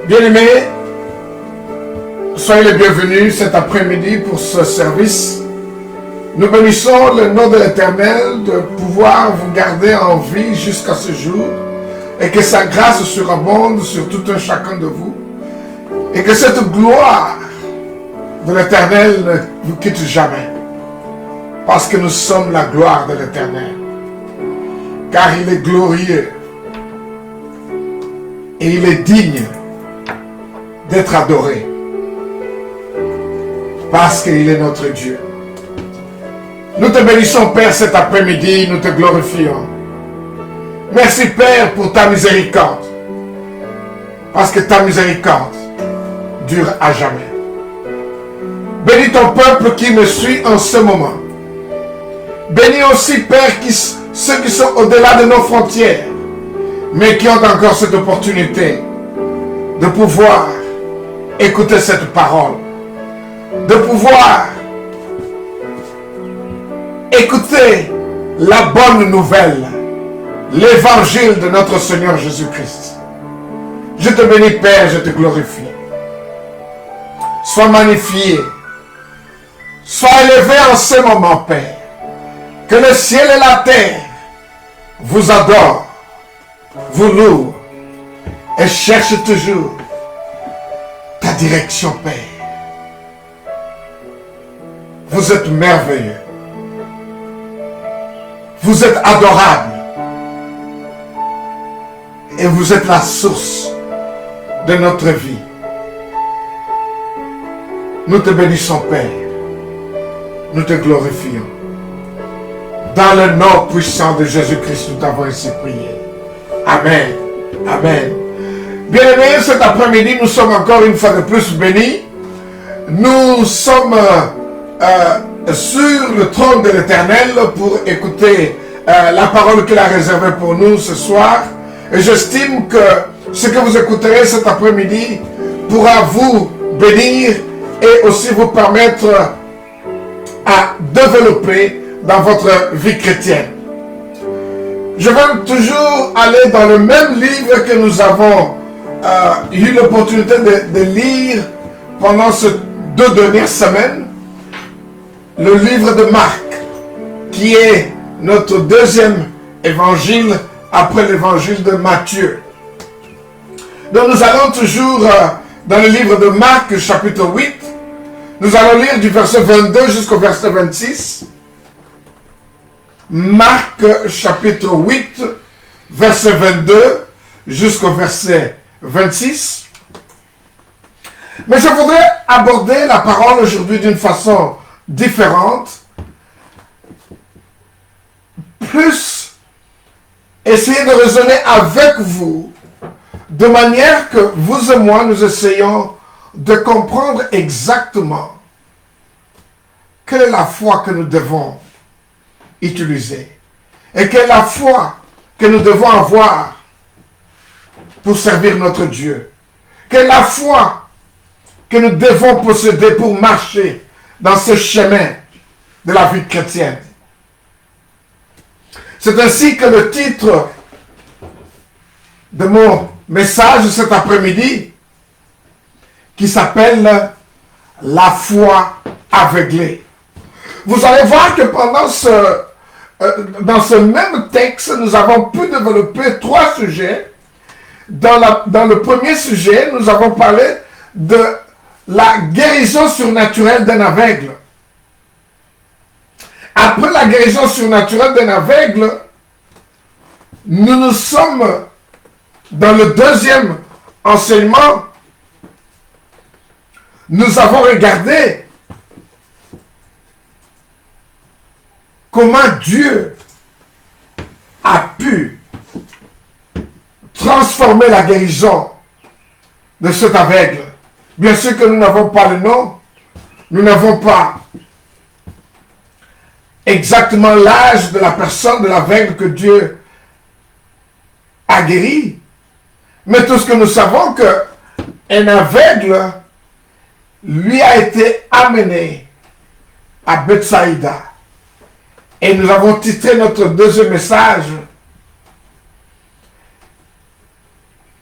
Bien-aimés, soyez les bienvenus cet après-midi pour ce service. Nous bénissons le nom de l'Éternel de pouvoir vous garder en vie jusqu'à ce jour et que sa grâce surabonde sur tout un chacun de vous et que cette gloire de l'Éternel ne vous quitte jamais parce que nous sommes la gloire de l'Éternel, car il est glorieux et il est digne d'être adoré parce qu'il est notre Dieu. Nous te bénissons, Père, cet après-midi, nous te glorifions. Merci, Père, pour ta miséricorde, parce que ta miséricorde dure à jamais. Bénis ton peuple qui me suit en ce moment. Bénis aussi, Père, ceux qui sont au-delà de nos frontières, mais qui ont encore cette opportunité de pouvoir écouter cette parole, de pouvoir écouter la bonne nouvelle, l'évangile de notre Seigneur Jésus-Christ. Je te bénis, Père, je te glorifie. Sois magnifié, sois élevé en ce moment, Père. Que le ciel et la terre vous adorent, vous louent et cherchent toujours ta direction, Père. Vous êtes merveilleux. Vous êtes adorable. Et vous êtes la source de notre vie. Nous te bénissons, Père. Nous te glorifions. Dans le nom puissant de Jésus-Christ, nous t'avons ainsi prié. Amen. Amen. Bien-aimés, cet après-midi, nous sommes encore une fois de plus bénis. Nous sommes sur le trône de l'Éternel pour écouter la parole qu'il a réservée pour nous ce soir. Et j'estime que ce que vous écouterez cet après-midi pourra vous bénir et aussi vous permettre à développer dans votre vie chrétienne. Je vais toujours aller dans le même livre que nous avons eu l'opportunité de lire pendant ces 2 dernières semaines, le livre de Marc, qui est notre deuxième évangile après l'évangile de Matthieu. Donc nous allons toujours dans le livre de Marc, chapitre 8. Nous allons lire du verset 22 jusqu'au verset 26. Marc, chapitre 8, verset 22 jusqu'au verset 26. Mais je voudrais aborder la parole aujourd'hui d'une façon différente. Plus essayer de raisonner avec vous de manière que vous et moi nous essayons de comprendre exactement quelle est la foi que nous devons utiliser et quelle est la foi que nous devons avoir pour servir notre Dieu. Quelle est la foi que nous devons posséder pour marcher dans ce chemin de la vie chrétienne. C'est ainsi que le titre de mon message cet après-midi, qui s'appelle « La foi aveuglée ». Vous allez voir que dans ce même texte, nous avons pu développer 3 sujets. Dans le premier sujet, nous avons parlé de la guérison surnaturelle d'un aveugle. Après la guérison surnaturelle d'un aveugle, nous sommes dans le deuxième enseignement. Nous avons regardé comment Dieu a pu transformer la guérison de cet aveugle. Bien sûr que nous n'avons pas le nom, nous n'avons pas exactement l'âge de la personne, de l'aveugle que Dieu a guéri. Mais tout ce que nous savons, qu'un aveugle lui a été amené à Bethsaïda. Et nous avons titré notre deuxième message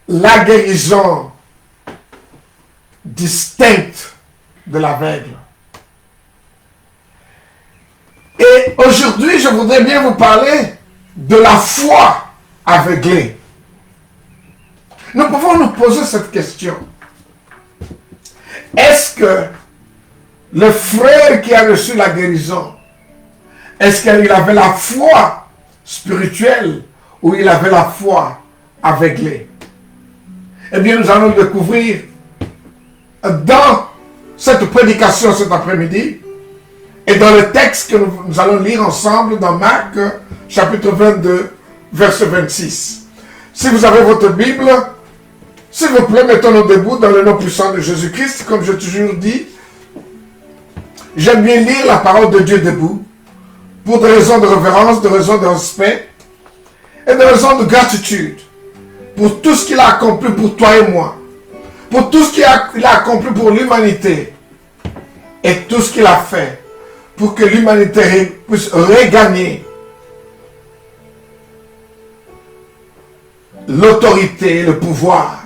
« La guérison distincte de l'aveugle. Et aujourd'hui, je voudrais bien vous parler de la foi aveuglée. Nous pouvons nous poser cette question. Est-ce que le frère qui a reçu la guérison, est-ce qu'il avait la foi spirituelle ou il avait la foi aveuglée? Eh bien, nous allons le découvrir dans cette prédication cet après-midi et dans le texte que nous allons lire ensemble dans Marc, chapitre 22, verset 26. Si vous avez votre Bible, s'il vous plaît, mettons-nous debout dans le nom puissant de Jésus-Christ. Comme j'ai toujours dit, j'aime bien lire la parole de Dieu debout, pour des raisons de révérence, des raisons de respect et des raisons de gratitude pour tout ce qu'il a accompli pour toi et moi, pour tout ce qu'il a accompli pour l'humanité et tout ce qu'il a fait pour que l'humanité puisse regagner l'autorité et le pouvoir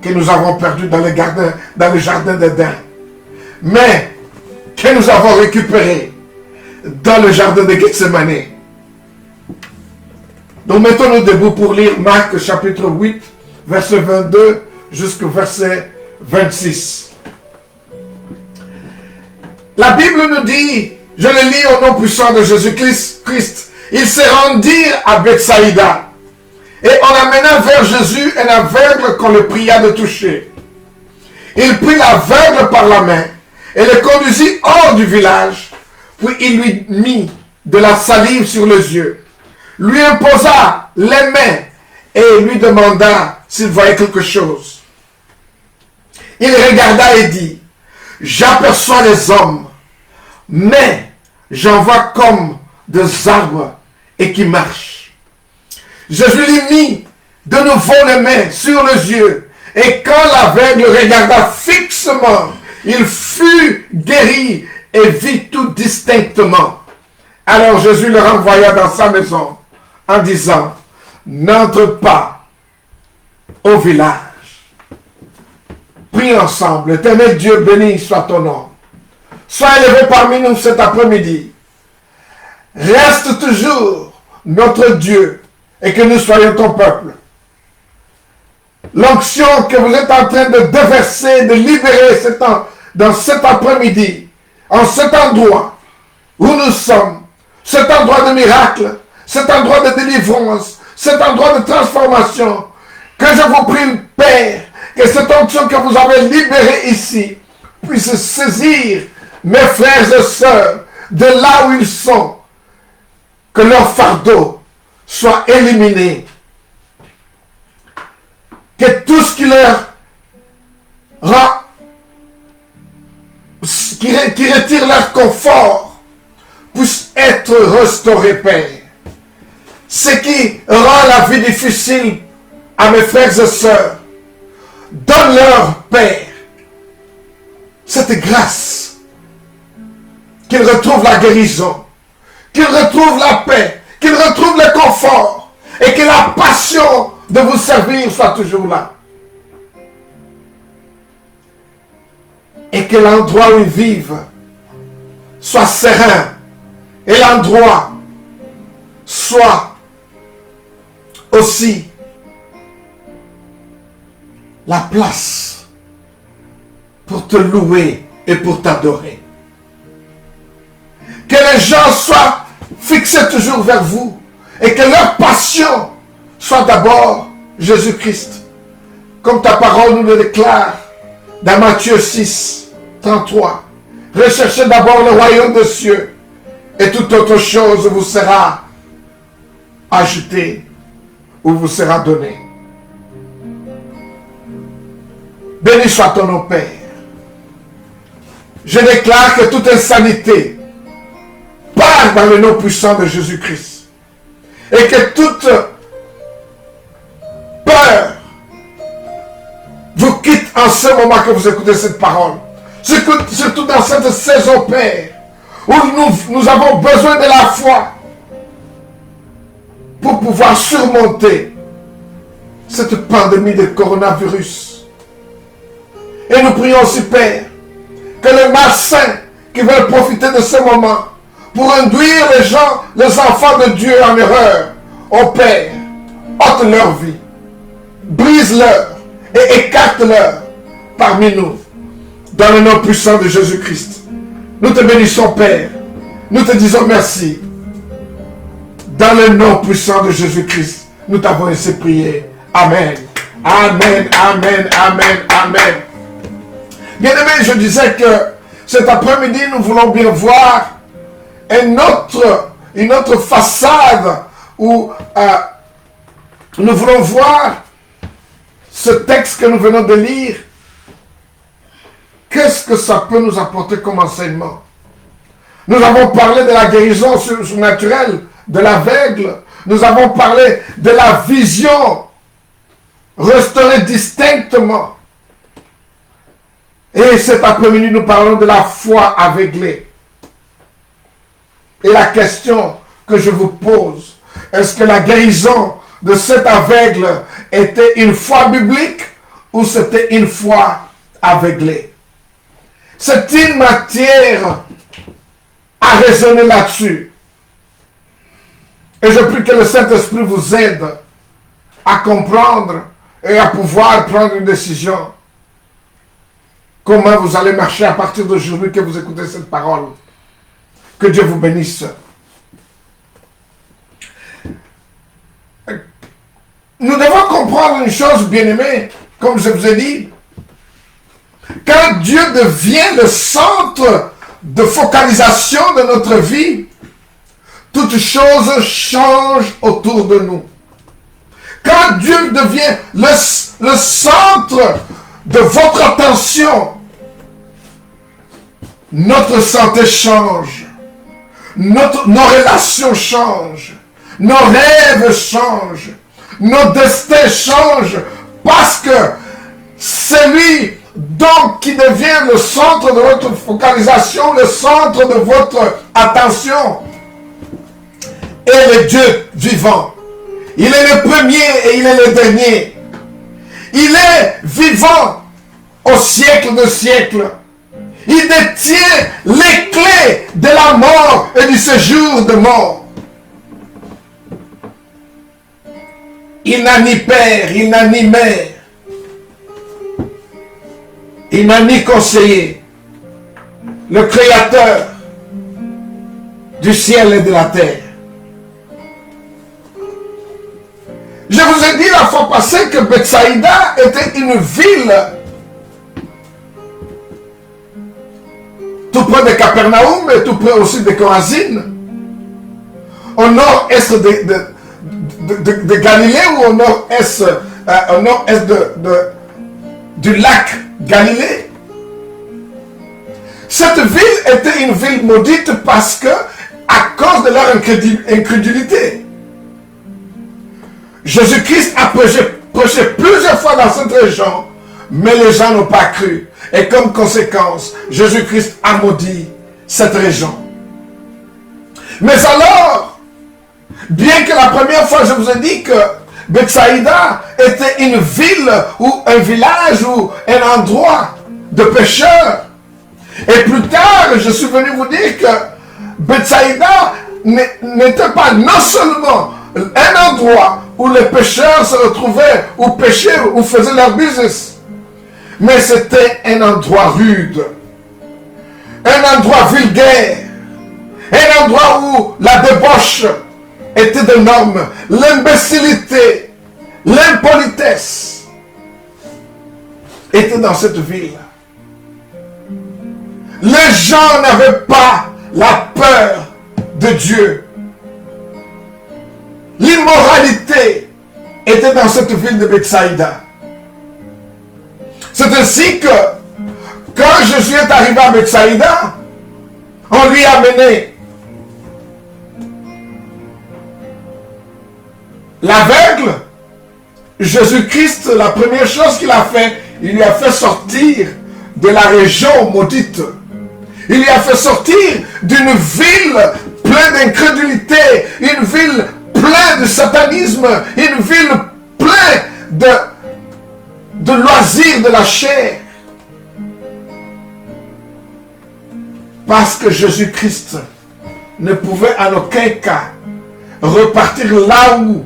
que nous avons perdu dans le jardin d'Éden, mais que nous avons récupéré dans le jardin de Gethsemane. Donc mettons-nous debout pour lire Marc chapitre 8, verset 22 jusqu'au verset 26. La Bible nous dit, je le lis au nom puissant de Jésus-Christ, ils se rendirent à Bethsaïda. Et on amena vers Jésus un aveugle qu'on le pria de toucher. Il prit l'aveugle par la main et le conduisit hors du village. Puis il lui mit de la salive sur les yeux, lui imposa les mains et lui demanda s'il voyait quelque chose. Il regarda et dit, j'aperçois les hommes, mais j'en vois comme des arbres et qui marchent. Jésus lui mit de nouveau les mains sur les yeux, et quand l'aveugle regarda fixement, il fut guéri et vit tout distinctement. Alors Jésus le renvoya dans sa maison en disant, n'entre pas au village. Prions ensemble. Éternel Dieu, béni soit ton nom. Sois élevé parmi nous cet après-midi. Reste toujours notre Dieu et que nous soyons ton peuple. L'onction que vous êtes en train de déverser, de libérer dans cet après-midi, en cet endroit où nous sommes, cet endroit de miracle, cet endroit de délivrance, cet endroit de transformation, que je vous prie, Père, que cette onction que vous avez libérée ici puisse saisir mes frères et sœurs de là où ils sont, que leur fardeau soit éliminé, que tout ce qui leur rend, qui retire leur confort, puisse être restauré, Père. Ce qui rend la vie difficile à mes frères et sœurs, donne-leur, Père, cette grâce, qu'ils retrouvent la guérison, qu'ils retrouvent la paix, qu'ils retrouvent le confort, et que la passion de vous servir soit toujours là. Et que l'endroit où ils vivent soit serein, et l'endroit soit aussi la place pour te louer et pour t'adorer. Que les gens soient fixés toujours vers vous et que leur passion soit d'abord Jésus-Christ. Comme ta parole nous le déclare dans Matthieu 6, 33. Recherchez d'abord le royaume des cieux et toute autre chose vous sera ajoutée ou vous sera donnée. Béni soit ton nom, Père. Je déclare que toute insanité part dans le nom puissant de Jésus-Christ. Et que toute peur vous quitte en ce moment que vous écoutez cette parole. Surtout dans cette saison, Père, où nous avons besoin de la foi pour pouvoir surmonter cette pandémie de coronavirus. Et nous prions aussi, Père, que les malsains qui veulent profiter de ce moment pour induire les gens, les enfants de Dieu en erreur, ô Père, ôte leur vie, brise-leur et écarte-leur parmi nous, dans le nom puissant de Jésus-Christ. Nous te bénissons, Père. Nous te disons merci. Dans le nom puissant de Jésus-Christ, nous t'avons ainsi prié. Amen. Amen, amen, amen, amen. Bien-aimé, je disais que cet après-midi, nous voulons bien voir une autre façade où nous voulons voir ce texte que nous venons de lire. Qu'est-ce que ça peut nous apporter comme enseignement? Nous avons parlé de la guérison surnaturelle, de l'aveugle. Nous avons parlé de la vision restaurée distinctement. Et cet après-midi, nous parlons de la foi aveuglée. Et la question que je vous pose, est-ce que la guérison de cet aveugle était une foi biblique ou c'était une foi aveuglée? C'est une matière à raisonner là-dessus. Et je prie que le Saint-Esprit vous aide à comprendre et à pouvoir prendre une décision. Comment vous allez marcher à partir d'aujourd'hui que vous écoutez cette parole. Que Dieu vous bénisse. Nous devons comprendre une chose, bien-aimés, comme je vous ai dit. Quand Dieu devient le centre de focalisation de notre vie, toutes choses changent autour de nous. Quand Dieu devient le centre de votre attention, notre santé change, nos relations changent, nos rêves changent, nos destins changent, parce que celui donc qui devient le centre de votre focalisation, le centre de votre attention, est le Dieu vivant. Il est le premier et il est le dernier. Il est vivant au siècle de siècles. Il détient les clés de la mort et du séjour de mort. Il n'a ni père, il n'a ni mère. Il n'a ni conseiller. Le Créateur du ciel et de la terre. Je vous ai dit la fois passée que Bethsaïda était une ville tout près de Capernaum et tout près aussi de Chorazine, au nord-est de Galilée ou au nord-est du lac Galilée. Cette ville était une ville maudite parce que, à cause de leur incrédulité, Jésus-Christ a prêché plusieurs fois dans cette région, mais les gens n'ont pas cru. Et comme conséquence, Jésus-Christ a maudit cette région. Mais alors, bien que la première fois je vous ai dit que Bethsaïda était une ville ou un village ou un endroit de pécheurs, et plus tard, je suis venu vous dire que Bethsaïda n'était pas non seulement un endroit où les pécheurs se retrouvaient ou péchaient ou faisaient leur business, mais c'était un endroit rude, un endroit vulgaire, un endroit où la débauche était de normes, l'imbécilité, l'impolitesse était dans cette ville. Les gens n'avaient pas la peur de Dieu. L'immoralité était dans cette ville de Bethsaïda. C'est ainsi que, quand Jésus est arrivé à Bethsaïda, on lui a amené l'aveugle. Jésus-Christ, la première chose qu'il a fait, il lui a fait sortir de la région maudite. Il lui a fait sortir d'une ville pleine d'incrédulité, une ville pleine de satanisme, une ville pleine de loisirs de la chair. Parce que Jésus-Christ ne pouvait en aucun cas repartir là où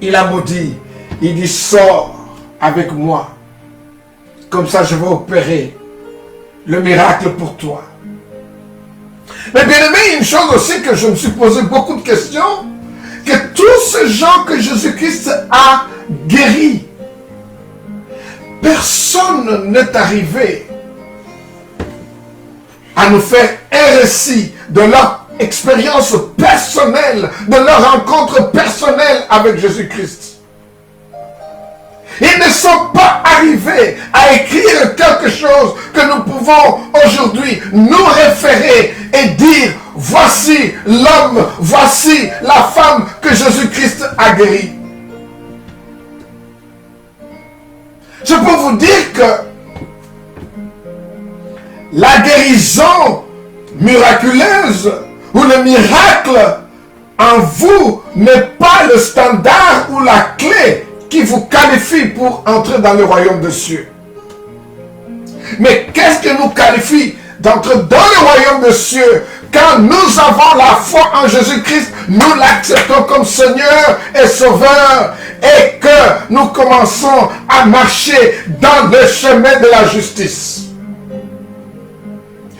il a maudit. Il dit, sors avec moi. Comme ça, je vais opérer le miracle pour toi. Mais bien aimé, une chose aussi que je me suis posé beaucoup de questions, que tous ces gens que Jésus-Christ a guéris, personne n'est arrivé à nous faire un récit de leur expérience personnelle, de leur rencontre personnelle avec Jésus-Christ. Ils ne sont pas arrivés à écrire quelque chose que nous pouvons aujourd'hui nous référer et dire, voici l'homme, voici la femme que Jésus-Christ a guéri. Je peux vous dire que la guérison miraculeuse ou le miracle en vous n'est pas le standard ou la clé qui vous qualifie pour entrer dans le royaume des cieux. Mais qu'est-ce qui nous qualifie d'entrer dans le royaume des cieux? Quand nous avons la foi en Jésus-Christ, nous l'acceptons comme Seigneur et Sauveur et que nous commençons à marcher dans le chemin de la justice.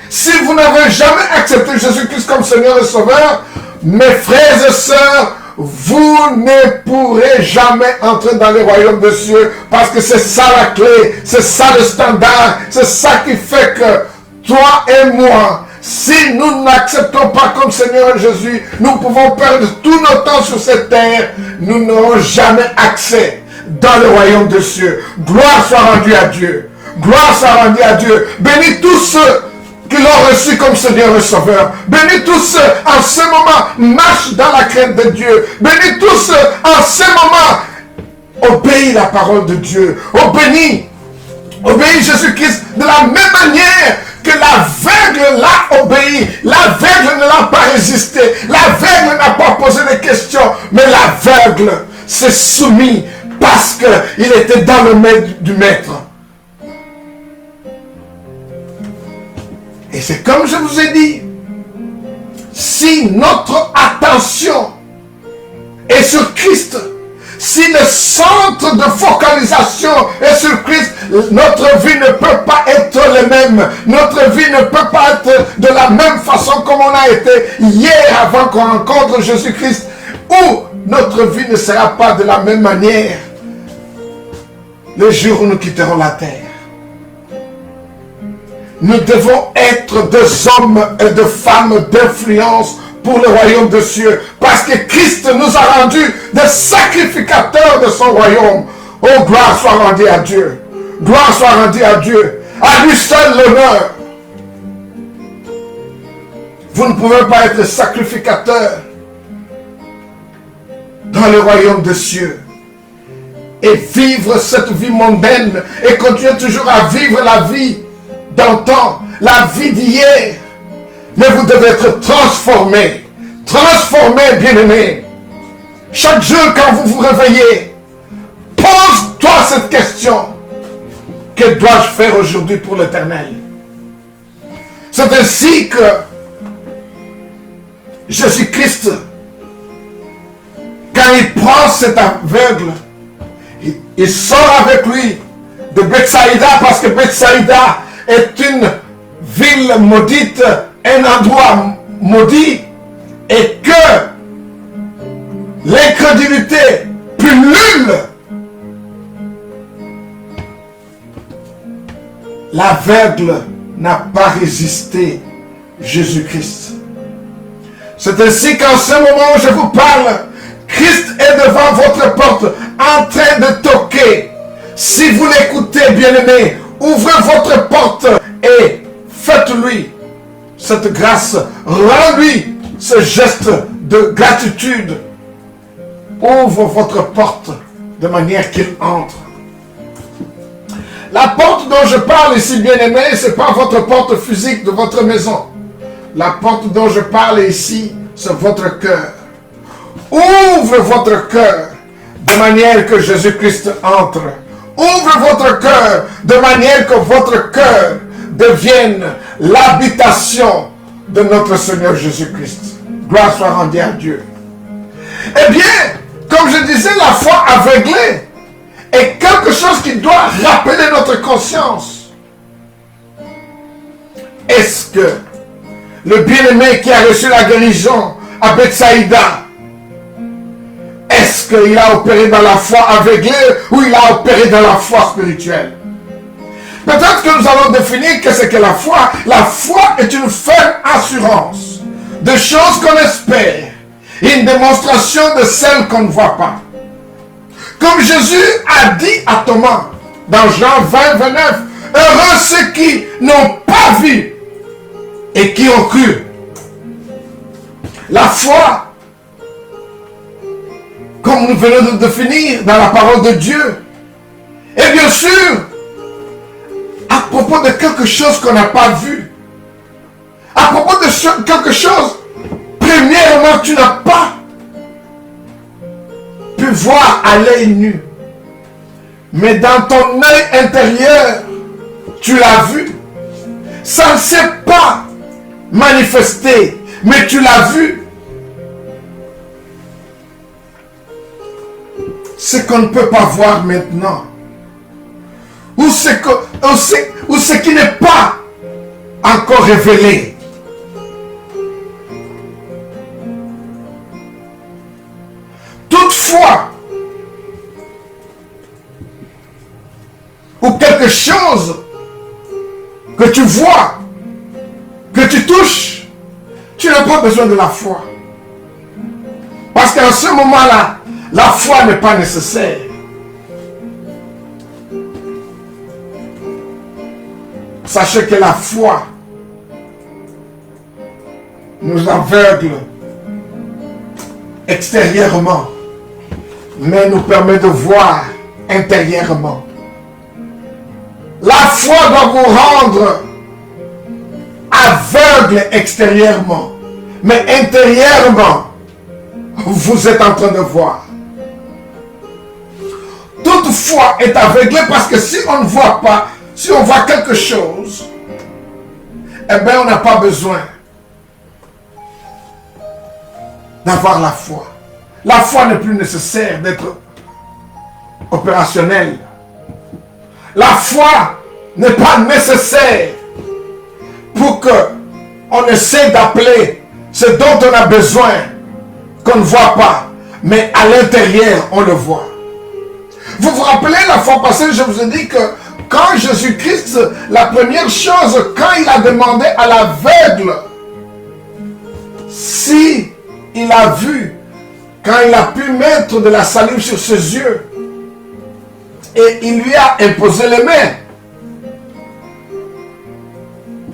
Si vous n'avez jamais accepté Jésus-Christ comme Seigneur et Sauveur, mes frères et sœurs, vous ne pourrez jamais entrer dans le royaume des cieux parce que c'est ça la clé, c'est ça le standard, c'est ça qui fait que toi et moi, si nous n'acceptons pas comme Seigneur Jésus, nous pouvons perdre tout notre temps sur cette terre, nous n'aurons jamais accès dans le royaume des cieux. Gloire soit rendue à Dieu. Gloire soit rendue à Dieu. Bénis tous ceux qui l'ont reçu comme Seigneur et Sauveur. Bénis tous ceux en ce moment marchent dans la crainte de Dieu. Bénis tous ceux en ce moment obéis la parole de Dieu. Obéis Jésus-Christ de la même manière que l'aveugle l'a obéi. L'aveugle ne l'a pas résisté. L'aveugle n'a pas posé de questions. Mais l'aveugle s'est soumis parce qu'il était dans le maître du maître. Et c'est comme je vous ai dit, si notre attention est sur Christ, si le centre de focalisation est sur Christ, notre vie ne peut pas être le même. Notre vie ne peut pas être de la même façon comme on a été hier avant qu'on rencontre Jésus-Christ, ou notre vie ne sera pas de la même manière le jour où nous quitterons la terre. Nous devons être des hommes et des femmes d'influence pour le royaume des cieux. Parce que Christ nous a rendus des sacrificateurs de son royaume. Oh, gloire soit rendue à Dieu. Gloire soit rendue à Dieu. À lui seul l'honneur. Vous ne pouvez pas être sacrificateur dans le royaume des cieux et vivre cette vie mondaine et continuer toujours à vivre la vie d'antan, la vie d'hier. Mais vous devez être transformé. Transformé, bien-aimé. Chaque jour, quand vous vous réveillez, pose-toi cette question. Que dois-je faire aujourd'hui pour l'Éternel? C'est ainsi que Jésus-Christ, quand il prend cet aveugle, il sort avec lui de Bethsaïda, parce que Bethsaïda est une ville maudite, un endroit maudit, et que l'incrédulité pullule. L'aveugle n'a pas résisté Jésus-Christ. C'est ainsi qu'en ce moment où je vous parle, Christ est devant votre porte, en train de toquer. Si vous l'écoutez, bien-aimé, ouvrez votre porte et faites-lui cette grâce. Rends-lui ce geste de gratitude. Ouvre votre porte de manière qu'il entre. La porte dont je parle ici, bien-aimé, ce n'est pas votre porte physique de votre maison. La porte dont je parle ici, c'est votre cœur. Ouvre votre cœur de manière que Jésus-Christ entre. Ouvre votre cœur de manière que votre cœur devienne l'habitation de notre Seigneur Jésus-Christ. Gloire soit rendue à Dieu. Eh bien, comme je disais, la foi aveuglée est quelque chose qui doit rappeler notre conscience. Est-ce que le bien-aimé qui a reçu la guérison à Bethsaïda, est-ce qu'il a opéré dans la foi aveuglée ou il a opéré dans la foi spirituelle? Peut-être que nous allons définir qu'est-ce que la foi. La foi est une ferme assurance de choses qu'on espère, une démonstration de celles qu'on ne voit pas. Comme Jésus a dit à Thomas dans Jean 20, 29, heureux ceux qui n'ont pas vu et qui ont cru. La foi, comme nous venons de définir dans la parole de Dieu, et bien sûr, à propos de quelque chose qu'on n'a pas vu, à propos de quelque chose, premièrement, tu n'as pas pu voir à l'œil nu, mais dans ton œil intérieur, tu l'as vu. Ça ne s'est pas manifesté, mais tu l'as vu. Ce qu'on ne peut pas voir maintenant, ou ce qui n'est pas encore révélé. Toutefois, ou quelque chose que tu vois, que tu touches, tu n'as pas besoin de la foi. Parce qu'en ce moment-là, la foi n'est pas nécessaire. Sachez que la foi nous aveugle extérieurement, mais nous permet de voir intérieurement. La foi doit vous rendre aveugle extérieurement, mais intérieurement, vous êtes en train de voir. Toute foi est aveuglée parce que si on ne voit pas, si on voit quelque chose, eh bien on n'a pas besoin d'avoir la foi. La foi n'est plus nécessaire d'être opérationnelle. La foi n'est pas nécessaire pour qu'on essaie d'appeler ce dont on a besoin, qu'on ne voit pas, mais à l'intérieur on le voit. Vous vous rappelez la fois passée, je vous ai dit que quand Jésus-Christ, la première chose, quand il a demandé à l'aveugle si il a vu, quand il a pu mettre de la salive sur ses yeux, et il lui a imposé les mains,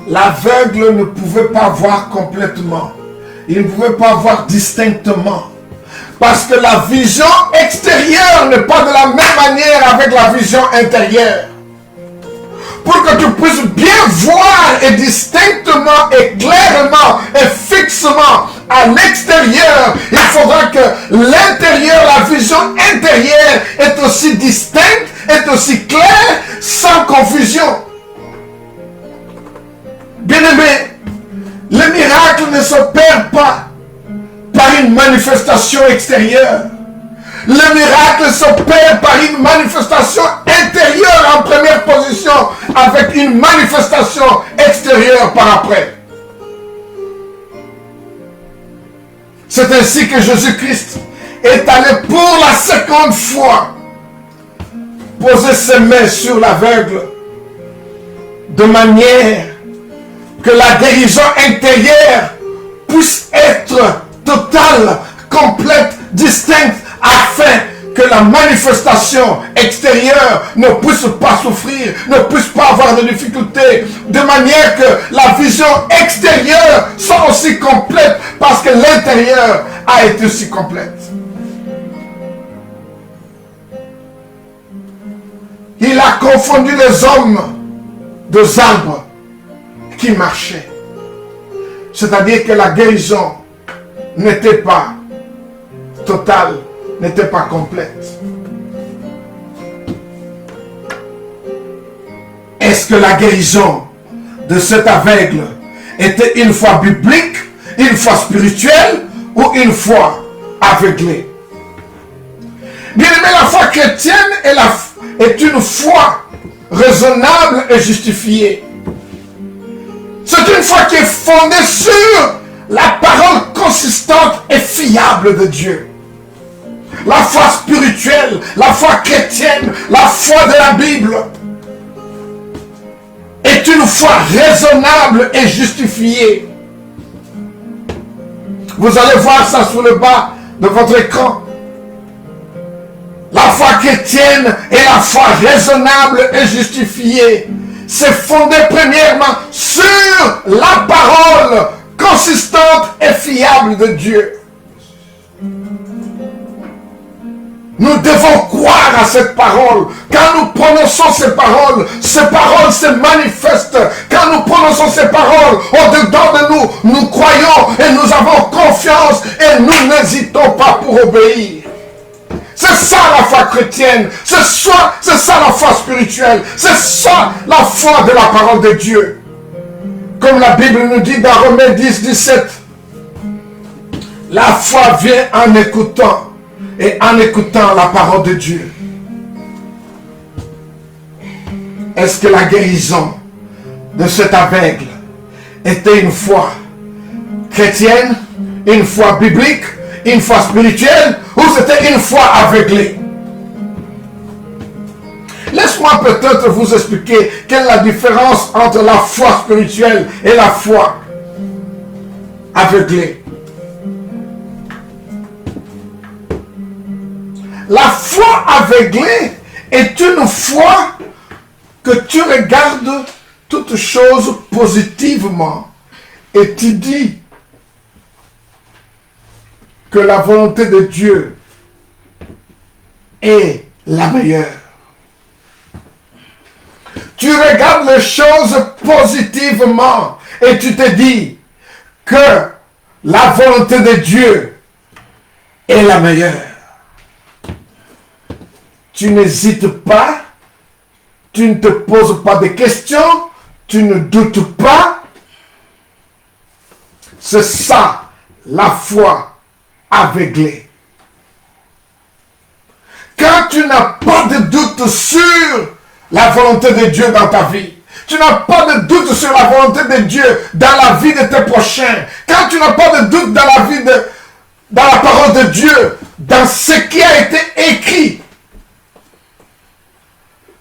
l'aveugle ne pouvait pas voir complètement. Il ne pouvait pas voir distinctement. Parce que la vision extérieure n'est pas de la même manière avec la vision intérieure. Pour que tu puisses bien voir et distinctement et clairement et fixement à l'extérieur, il faudra que l'intérieur, la vision intérieure est aussi distincte, est aussi claire, sans confusion. Bien-aimé, le miracle ne s'opère pas par une manifestation extérieure. Le miracle s'opère par une manifestation intérieure en première position, avec une manifestation extérieure par après. C'est ainsi que Jésus-Christ est allé pour la seconde fois poser ses mains sur l'aveugle, de manière que la guérison intérieure puisse être totale, complète, distincte, afin que la manifestation extérieure ne puisse pas souffrir, ne puisse pas avoir de difficultés, de manière que la vision extérieure soit aussi complète, parce que l'intérieur a été aussi complète. Il a confondu les hommes deux arbres qui marchaient. C'est-à-dire que la guérison n'était pas totale, n'était pas complète. Est-ce que la guérison de cet aveugle était une foi biblique, une foi spirituelle ou une foi aveuglée. Bien aimé, la foi chrétienne est une foi raisonnable et justifiée. C'est une foi qui est fondée sur la parole consistante et fiable de Dieu. La foi spirituelle, la foi chrétienne, la foi de la Bible est une foi raisonnable et justifiée. Vous allez voir ça sur le bas de votre écran. La foi chrétienne est la foi raisonnable et justifiée. C'est fondé premièrement sur la parole consistante et fiable de Dieu. Nous devons croire à cette parole. Quand nous prononçons ces paroles se manifestent. Quand nous prononçons ces paroles, au-dedans de nous, nous croyons et nous avons confiance et nous n'hésitons pas pour obéir. C'est ça la foi chrétienne, c'est ça la foi spirituelle, c'est ça la foi de la parole de Dieu. Comme la Bible nous dit dans Romains 10, 17, la foi vient en écoutant et en écoutant la parole de Dieu. Est-ce que la guérison de cet aveugle était une foi chrétienne, une foi biblique, une foi spirituelle, ou c'était une foi aveuglée? Laisse-moi peut-être vous expliquer quelle est la différence entre la foi spirituelle et la foi aveuglée. La foi aveuglée est une foi que tu regardes toutes choses positivement et tu dis que la volonté de Dieu est la meilleure. Tu regardes les choses positivement et tu te dis que la volonté de Dieu est la meilleure. Tu n'hésites pas, tu ne te poses pas de questions, tu ne doutes pas. C'est ça la foi aveuglé. Quand tu n'as pas de doute sur la volonté de Dieu dans ta vie, tu n'as pas de doute sur la volonté de Dieu dans la vie de tes prochains, quand tu n'as pas de doute dans la vie dans la parole de Dieu, dans ce qui a été écrit.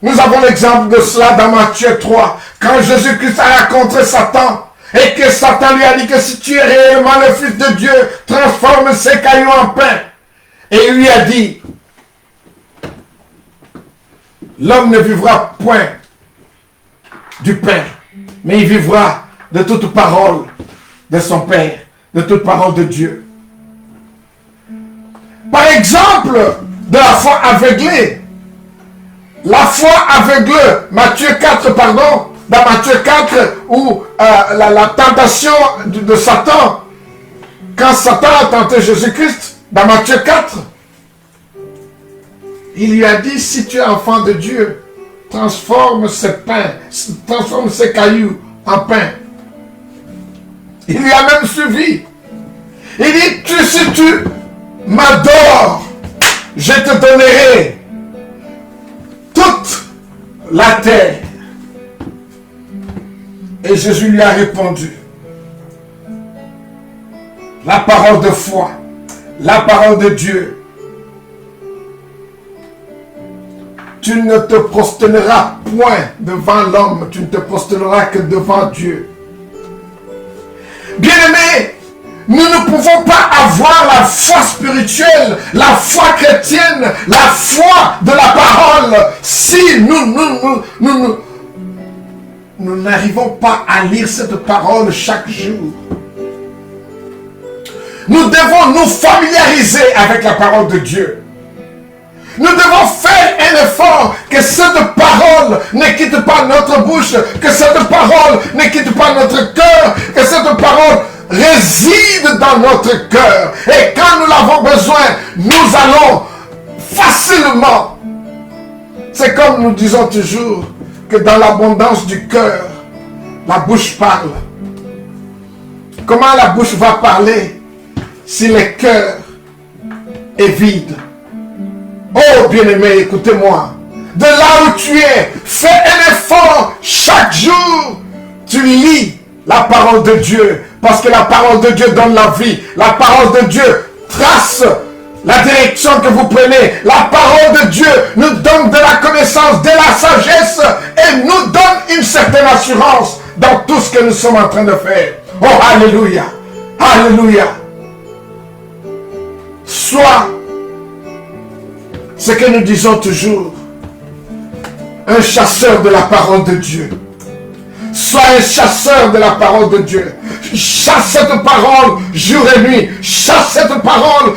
Nous avons l'exemple de cela dans Matthieu 3, quand Jésus-Christ a rencontré Satan. Et que Satan lui a dit que si tu es réellement le Fils de Dieu, transforme ces cailloux en pain. Et il lui a dit, l'homme ne vivra point du pain, mais il vivra de toute parole de son Père, de toute parole de Dieu. Par exemple, de la foi aveuglée. La foi aveuglée, Matthieu 4, pardon, dans Matthieu 4, où la tentation de Satan, quand Satan a tenté Jésus-Christ, dans Matthieu 4, il lui a dit, si tu es enfant de Dieu, transforme ces cailloux en pain. Il lui a même suivi. Il dit, si tu m'adores, je te donnerai toute la terre. Et Jésus lui a répondu, la parole de foi, la parole de Dieu, tu ne te prosterneras point devant l'homme, tu ne te prosterneras que devant Dieu. Bien-aimés, nous ne pouvons pas avoir la foi spirituelle, la foi chrétienne, la foi de la parole si nous n'arrivons pas à lire cette parole chaque jour. Nous devons nous familiariser avec la parole de Dieu. Nous devons faire un effort que cette parole ne quitte pas notre bouche, que cette parole ne quitte pas notre cœur, que cette parole réside dans notre cœur. Et quand nous l'avons besoin, nous allons facilement. C'est comme nous disons toujours que dans l'abondance du cœur, la bouche parle. Comment la bouche va parler si le cœur est vide? Oh bien-aimé, écoutez-moi. De là où tu es, fais un effort chaque jour. Tu lis la parole de Dieu. Parce que la parole de Dieu donne la vie. La parole de Dieu trace la direction que vous prenez. La parole de Dieu nous donne de la connaissance, de la sagesse et nous donne une certaine assurance dans tout ce que nous sommes en train de faire. Oh, alléluia. Alléluia. Sois ce que nous disons toujours, un chasseur de la parole de Dieu. Sois un chasseur de la parole de Dieu. Chasse cette parole jour et nuit. Chasse cette parole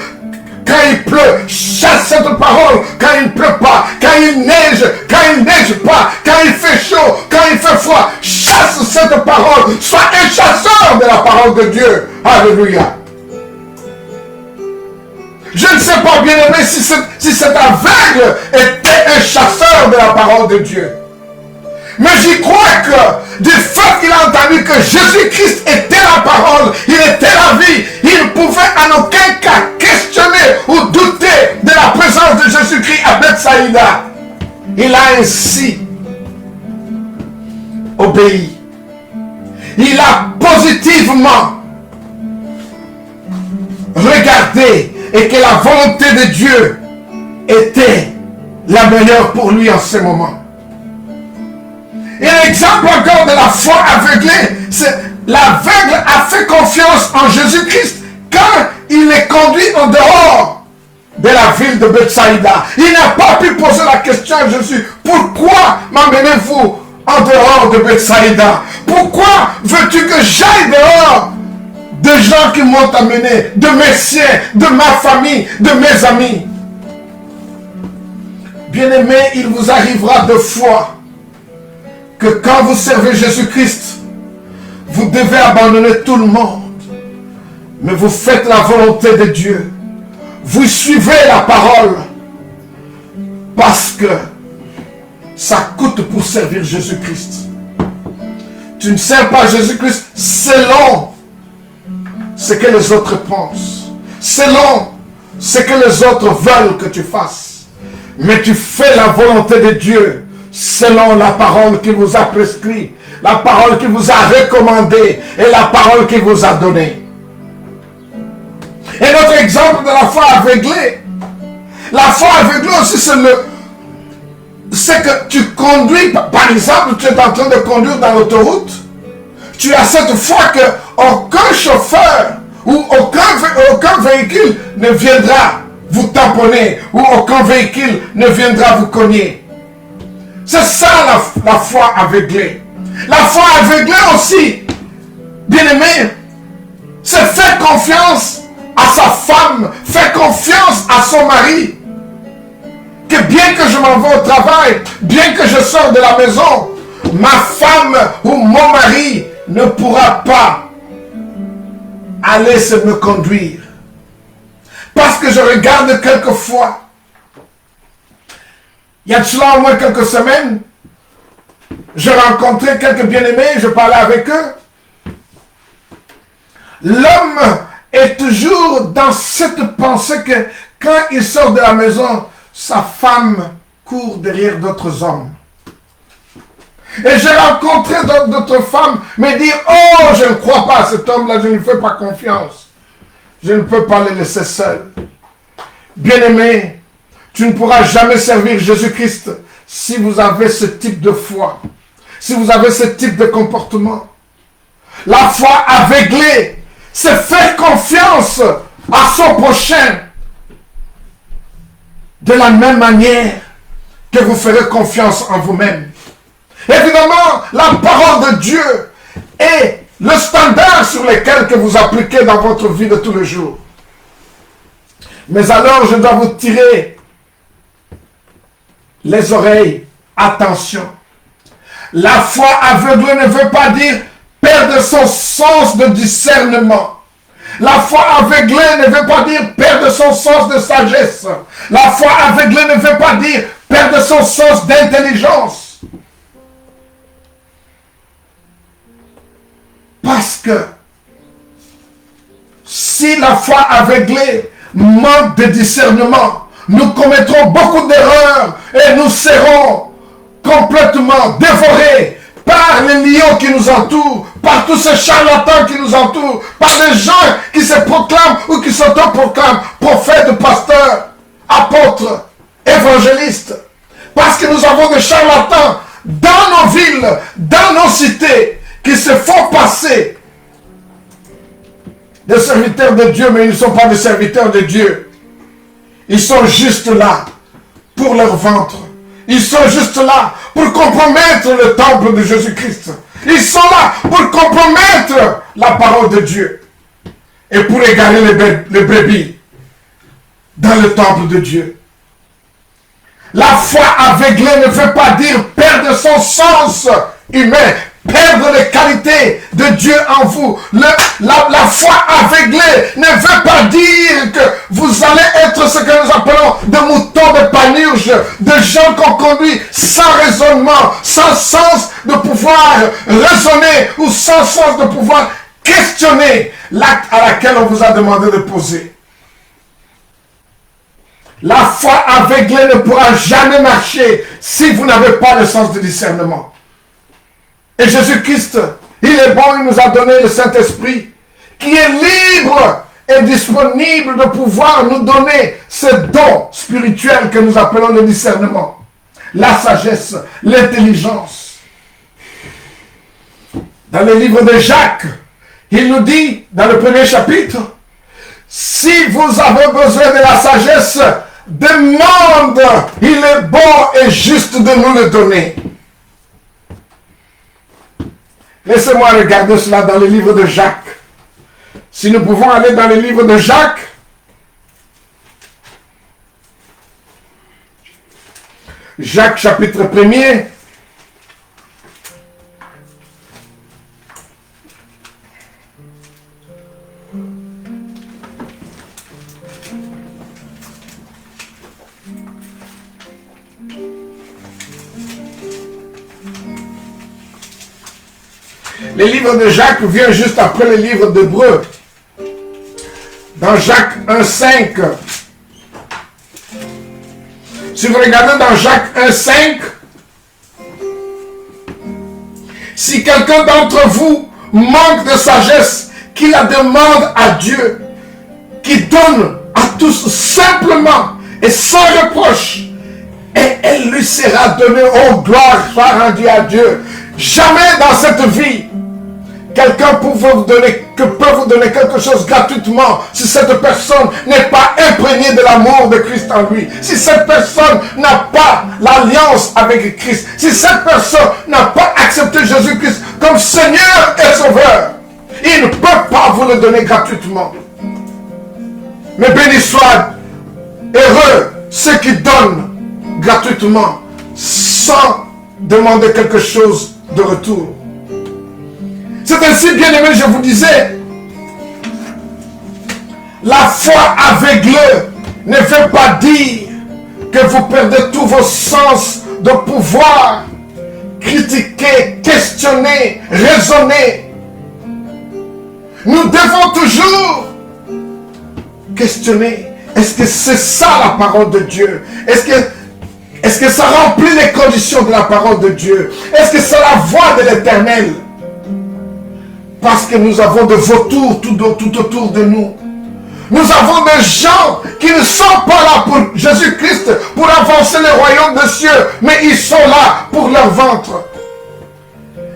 quand il pleut. Chasse cette parole quand il ne pleut pas. Quand il neige pas. Quand il fait chaud, quand il fait froid. Chasse cette parole. Sois un chasseur de la parole de Dieu. Alléluia. Je ne sais pas, bien aimé, si cet aveugle était un chasseur de la parole de Dieu. Mais j'y crois que du fait qu'il a entendu que Jésus-Christ était la parole, il était la vie, il ne pouvait en aucun cas questionner ou douter de la présence de Jésus-Christ à Bethsaïda. Il a ainsi obéi. Il a positivement regardé et que la volonté de Dieu était la meilleure pour lui en ce moment. Et l'exemple encore de la foi aveuglée, c'est l'aveugle a fait confiance en Jésus-Christ quand il est conduit en dehors de la ville de Bethsaïda. Il n'a pas pu poser la question à Jésus, pourquoi m'emmenez-vous en dehors de Bethsaïda? Pourquoi veux-tu que j'aille dehors de gens qui m'ont amené, de mes siens, de ma famille, de mes amis? Bien-aimé, il vous arrivera deux fois que quand vous servez Jésus-Christ, vous devez abandonner tout le monde, mais vous faites la volonté de Dieu. Vous suivez la parole parce que ça coûte pour servir Jésus-Christ. Tu ne sers pas Jésus-Christ selon ce que les autres pensent, selon ce que les autres veulent que tu fasses, mais tu fais la volonté de Dieu selon la parole qu'il vous a prescrite, la parole qu'il vous a recommandée et la parole qu'il vous a donnée. Et notre exemple de la foi aveuglée, la foi aveuglée aussi, c'est que tu conduis, par exemple, tu es en train de conduire dans l'autoroute, tu as cette foi que aucun chauffeur ou aucun véhicule ne viendra vous tamponner ou aucun véhicule ne viendra vous cogner. C'est ça la foi aveuglée. La foi aveuglée aussi, bien aimé, c'est faire confiance à sa femme, faire confiance à son mari. Que bien que je m'en vais au travail, bien que je sors de la maison, ma femme ou mon mari ne pourra pas aller se me conduire. Parce que je regarde quelquefois. Il y a de cela au moins quelques semaines, je rencontrais quelques bien-aimés, je parlais avec eux. L'homme est toujours dans cette pensée que quand il sort de la maison, sa femme court derrière d'autres hommes. Et j'ai rencontré d'autres femmes me dire, oh, je ne crois pas à cet homme-là, je ne lui fais pas confiance. Je ne peux pas le laisser seul. Bien-aimé, tu ne pourras jamais servir Jésus-Christ si vous avez ce type de foi, si vous avez ce type de comportement. La foi aveuglée, c'est faire confiance à son prochain de la même manière que vous ferez confiance en vous-même. Évidemment, la parole de Dieu est le standard sur lequel que vous appliquez dans votre vie de tous les jours. Mais alors, je dois vous tirer les oreilles. Attention. La foi aveugle ne veut pas dire perdre son sens de discernement. La foi aveuglée ne veut pas dire perdre son sens de sagesse. La foi aveuglée ne veut pas dire perdre son sens d'intelligence. Parce que Si la foi aveuglée manque de discernement, nous commettrons beaucoup d'erreurs et nous serons complètement dévorés par les lions qui nous entourent, par tous ces charlatans qui nous entourent, par des gens qui se proclament ou qui s'autoproclament prophètes, pasteurs, apôtres, évangélistes. Parce que nous avons des charlatans dans nos villes, dans nos cités, qui se font passer des serviteurs de Dieu, mais ils ne sont pas des serviteurs de Dieu. Ils sont juste là pour leur ventre. Ils sont juste là pour compromettre le temple de Jésus-Christ. Ils sont là pour compromettre la parole de Dieu et pour égarer les brebis dans le temple de Dieu. La foi aveuglée ne veut pas dire perdre son sens humain, perdre les qualités de Dieu en vous. La foi aveuglée ne veut pas dire que vous allez être ce que nous appelons des moutons de panurge, des gens qu'on conduit sans raisonnement, sans sens de pouvoir raisonner ou sans sens de pouvoir questionner l'acte à laquelle on vous a demandé de poser. La foi aveuglée ne pourra jamais marcher si vous n'avez pas le sens de discernement. Et Jésus-Christ, il est bon, il nous a donné le Saint-Esprit, qui est libre et disponible de pouvoir nous donner ce don spirituel que nous appelons le discernement, la sagesse, l'intelligence. Dans le livre de Jacques, il nous dit, dans le premier chapitre, si vous avez besoin de la sagesse, demande, il est bon et juste de nous le donner. Laissez-moi regarder cela dans le livre de Jacques. Si nous pouvons aller dans le livre de Jacques, Jacques chapitre 1er, le livre de Jacques vient juste après le livre d'Hébreux. Dans Jacques 1,5. Si vous regardez dans Jacques 1,5, si quelqu'un d'entre vous manque de sagesse, qu'il la demande à Dieu, qui donne à tous simplement et sans reproche, et elle lui sera donnée. Oh, gloire soit rendue à Dieu. Jamais dans cette vie, quelqu'un peut vous donner quelque chose gratuitement si cette personne n'est pas imprégnée de l'amour de Christ en lui. Si cette personne n'a pas l'alliance avec Christ. Si cette personne n'a pas accepté Jésus-Christ comme Seigneur et Sauveur. Il ne peut pas vous le donner gratuitement. Mais béni soit, heureux ceux qui donnent gratuitement sans demander quelque chose de retour. C'est ainsi, bien aimé, je vous disais, la foi aveuglée ne veut pas dire que vous perdez tous vos sens de pouvoir critiquer, questionner, raisonner. Nous devons toujours questionner. Est-ce que c'est ça la parole de Dieu? Est-ce que ça remplit les conditions de la parole de Dieu? Est-ce que c'est la voix de l'Éternel? Parce que nous avons des vautours tout autour de nous. Nous avons des gens qui ne sont pas là pour Jésus-Christ, pour avancer le royaume des cieux, mais ils sont là pour leur ventre.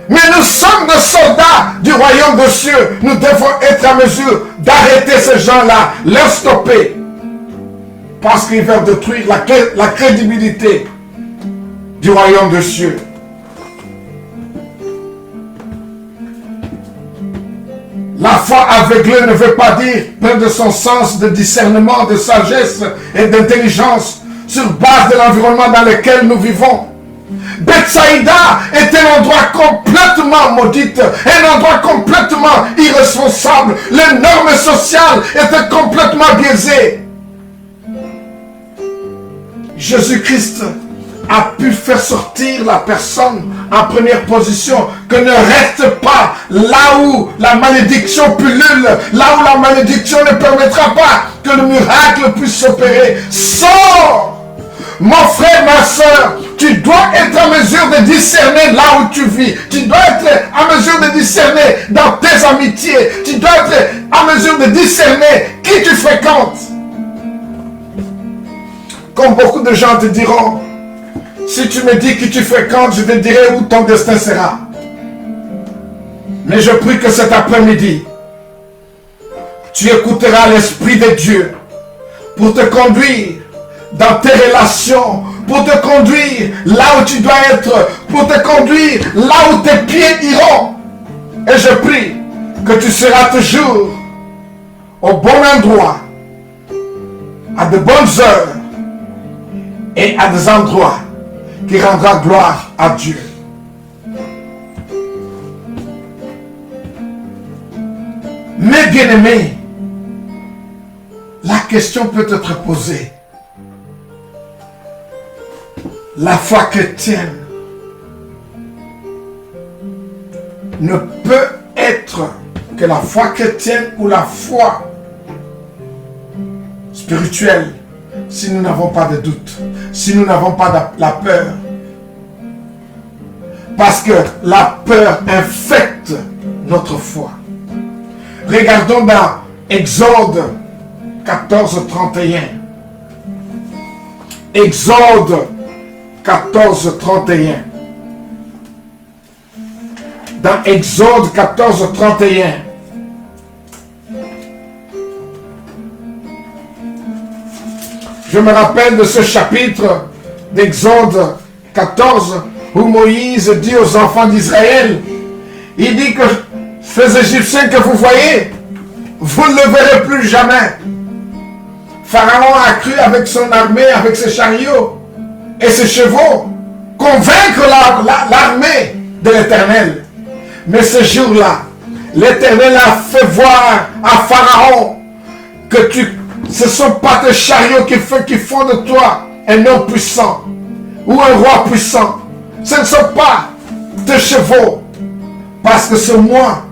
Mais nous sommes des soldats du royaume des cieux. Nous devons être en mesure d'arrêter ces gens-là, leur stopper. Parce qu'ils veulent détruire la crédibilité du royaume des cieux. La foi aveuglée ne veut pas dire perdre son sens de discernement, de sagesse et d'intelligence sur base de l'environnement dans lequel nous vivons. Bethsaïda est un endroit complètement maudit, un endroit complètement irresponsable. Les normes sociales étaient complètement biaisées. Jésus-Christ a pu faire sortir la personne en première position, que ne reste pas là où la malédiction pullule, là où la malédiction ne permettra pas que le miracle puisse s'opérer. Sors! Mon frère, ma soeur, tu dois être en mesure de discerner là où tu vis. Tu dois être en mesure de discerner dans tes amitiés. Tu dois être en mesure de discerner qui tu fréquentes. Comme beaucoup de gens te diront, si tu me dis qui tu fréquentes, je te dirai où ton destin sera. Mais je prie que cet après-midi, tu écouteras l'Esprit de Dieu pour te conduire dans tes relations, pour te conduire là où tu dois être, pour te conduire là où tes pieds iront. Et je prie que tu seras toujours au bon endroit, à de bonnes heures et à des endroits qui rendra gloire à Dieu. Mes bien-aimés, la question peut être posée. La foi chrétienne ne peut être que la foi chrétienne ou la foi spirituelle si nous n'avons pas de doute, si nous n'avons pas la peur. Parce que la peur infecte notre foi. Regardons dans Exode 14, 31. Exode 14, 31. Dans Exode 14, 31. Je me rappelle de ce chapitre d'Exode 14 où Moïse dit aux enfants d'Israël, il dit que ces Égyptiens que vous voyez, vous ne le verrez plus jamais. Pharaon a cru avec son armée, avec ses chariots et ses chevaux, convaincre l'armée de l'Éternel. Mais ce jour-là, l'Éternel a fait voir à Pharaon que ce ne sont pas tes chariots qui font de toi un homme puissant ou un roi puissant. Ce ne sont pas tes chevaux, parce que c'est moi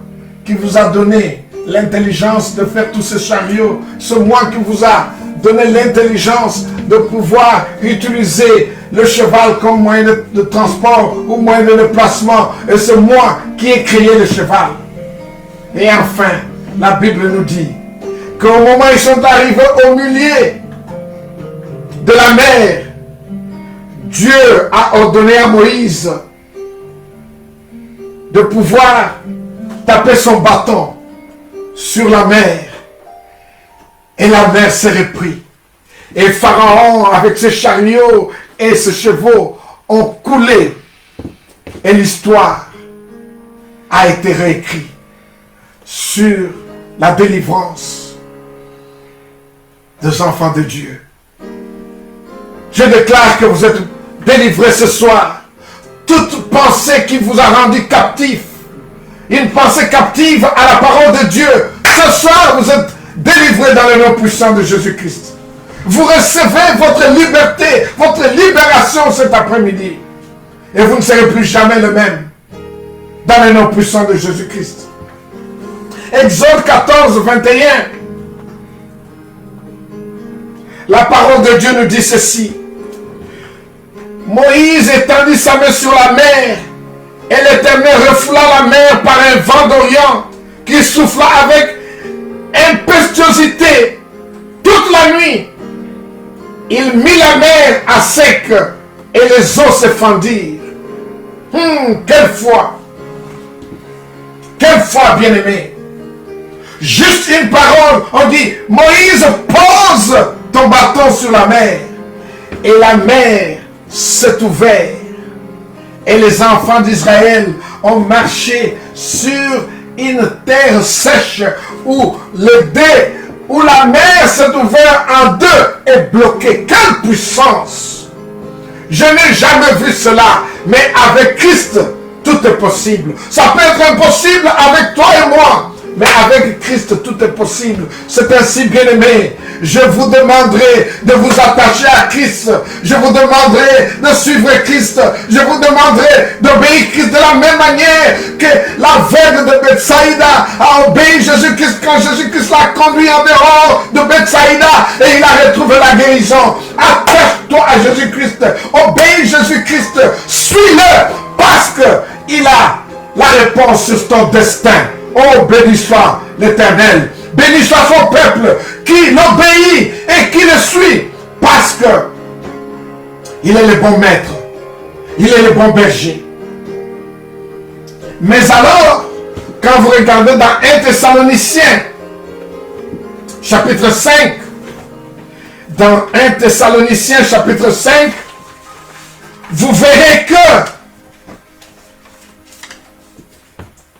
qui vous a donné l'intelligence de faire tous ces chariots. C'est moi qui vous a donné l'intelligence de pouvoir utiliser le cheval comme moyen de transport ou moyen de déplacement. Et c'est moi qui ai créé le cheval. Et enfin, la Bible nous dit qu'au moment où ils sont arrivés au milieu de la mer, Dieu a ordonné à Moïse de pouvoir taper son bâton sur la mer. Et la mer s'est reprise. Et Pharaon, avec ses chariots et ses chevaux, ont coulé. Et l'histoire a été réécrite sur la délivrance des enfants de Dieu. Je déclare que vous êtes délivrés ce soir. Toute pensée qui vous a rendu captif, une pensée captive à la parole de Dieu, ce soir vous êtes délivrés dans le nom puissant de Jésus-Christ. Vous recevez votre liberté, votre libération cet après-midi. Et vous ne serez plus jamais le même dans le nom puissant de Jésus-Christ. Exode 14, 21. La parole de Dieu nous dit ceci. Moïse étendit sa main sur la mer, et l'Éternel refoula la mer par un vent d'Orient qui souffla avec impétuosité toute la nuit. Il mit la mer à sec et les eaux se fendirent. Quelle foi! Quelle foi, bien-aimé! Juste une parole, on dit, Moïse, pose ton bâton sur la mer. Et la mer s'est ouverte. Et les enfants d'Israël ont marché sur une terre sèche où la mer s'est ouverte en deux et bloquée. Quelle puissance! Je n'ai jamais vu cela, mais avec Christ, tout est possible. Ça peut être impossible avec toi et moi, mais Mais avec Christ, tout est possible. C'est ainsi, bien-aimés, je vous demanderai de vous attacher à Christ. Je vous demanderai de suivre Christ. Je vous demanderai d'obéir Christ de la même manière que l'aveugle de Bethsaïda a obéi Jésus-Christ quand Jésus-Christ l'a conduit en dehors de Bethsaïda et il a retrouvé la guérison. Attache-toi à Jésus-Christ. Obéis Jésus-Christ. Suis-le parce qu'il a la réponse sur ton destin. Oh, béni soit l'Éternel. Béni soit son peuple qui l'obéit et qui le suit. Parce que il est le bon maître. Il est le bon berger. Mais alors, quand vous regardez dans 1 Thessaloniciens, chapitre 5, dans 1 Thessaloniciens, chapitre 5, vous verrez que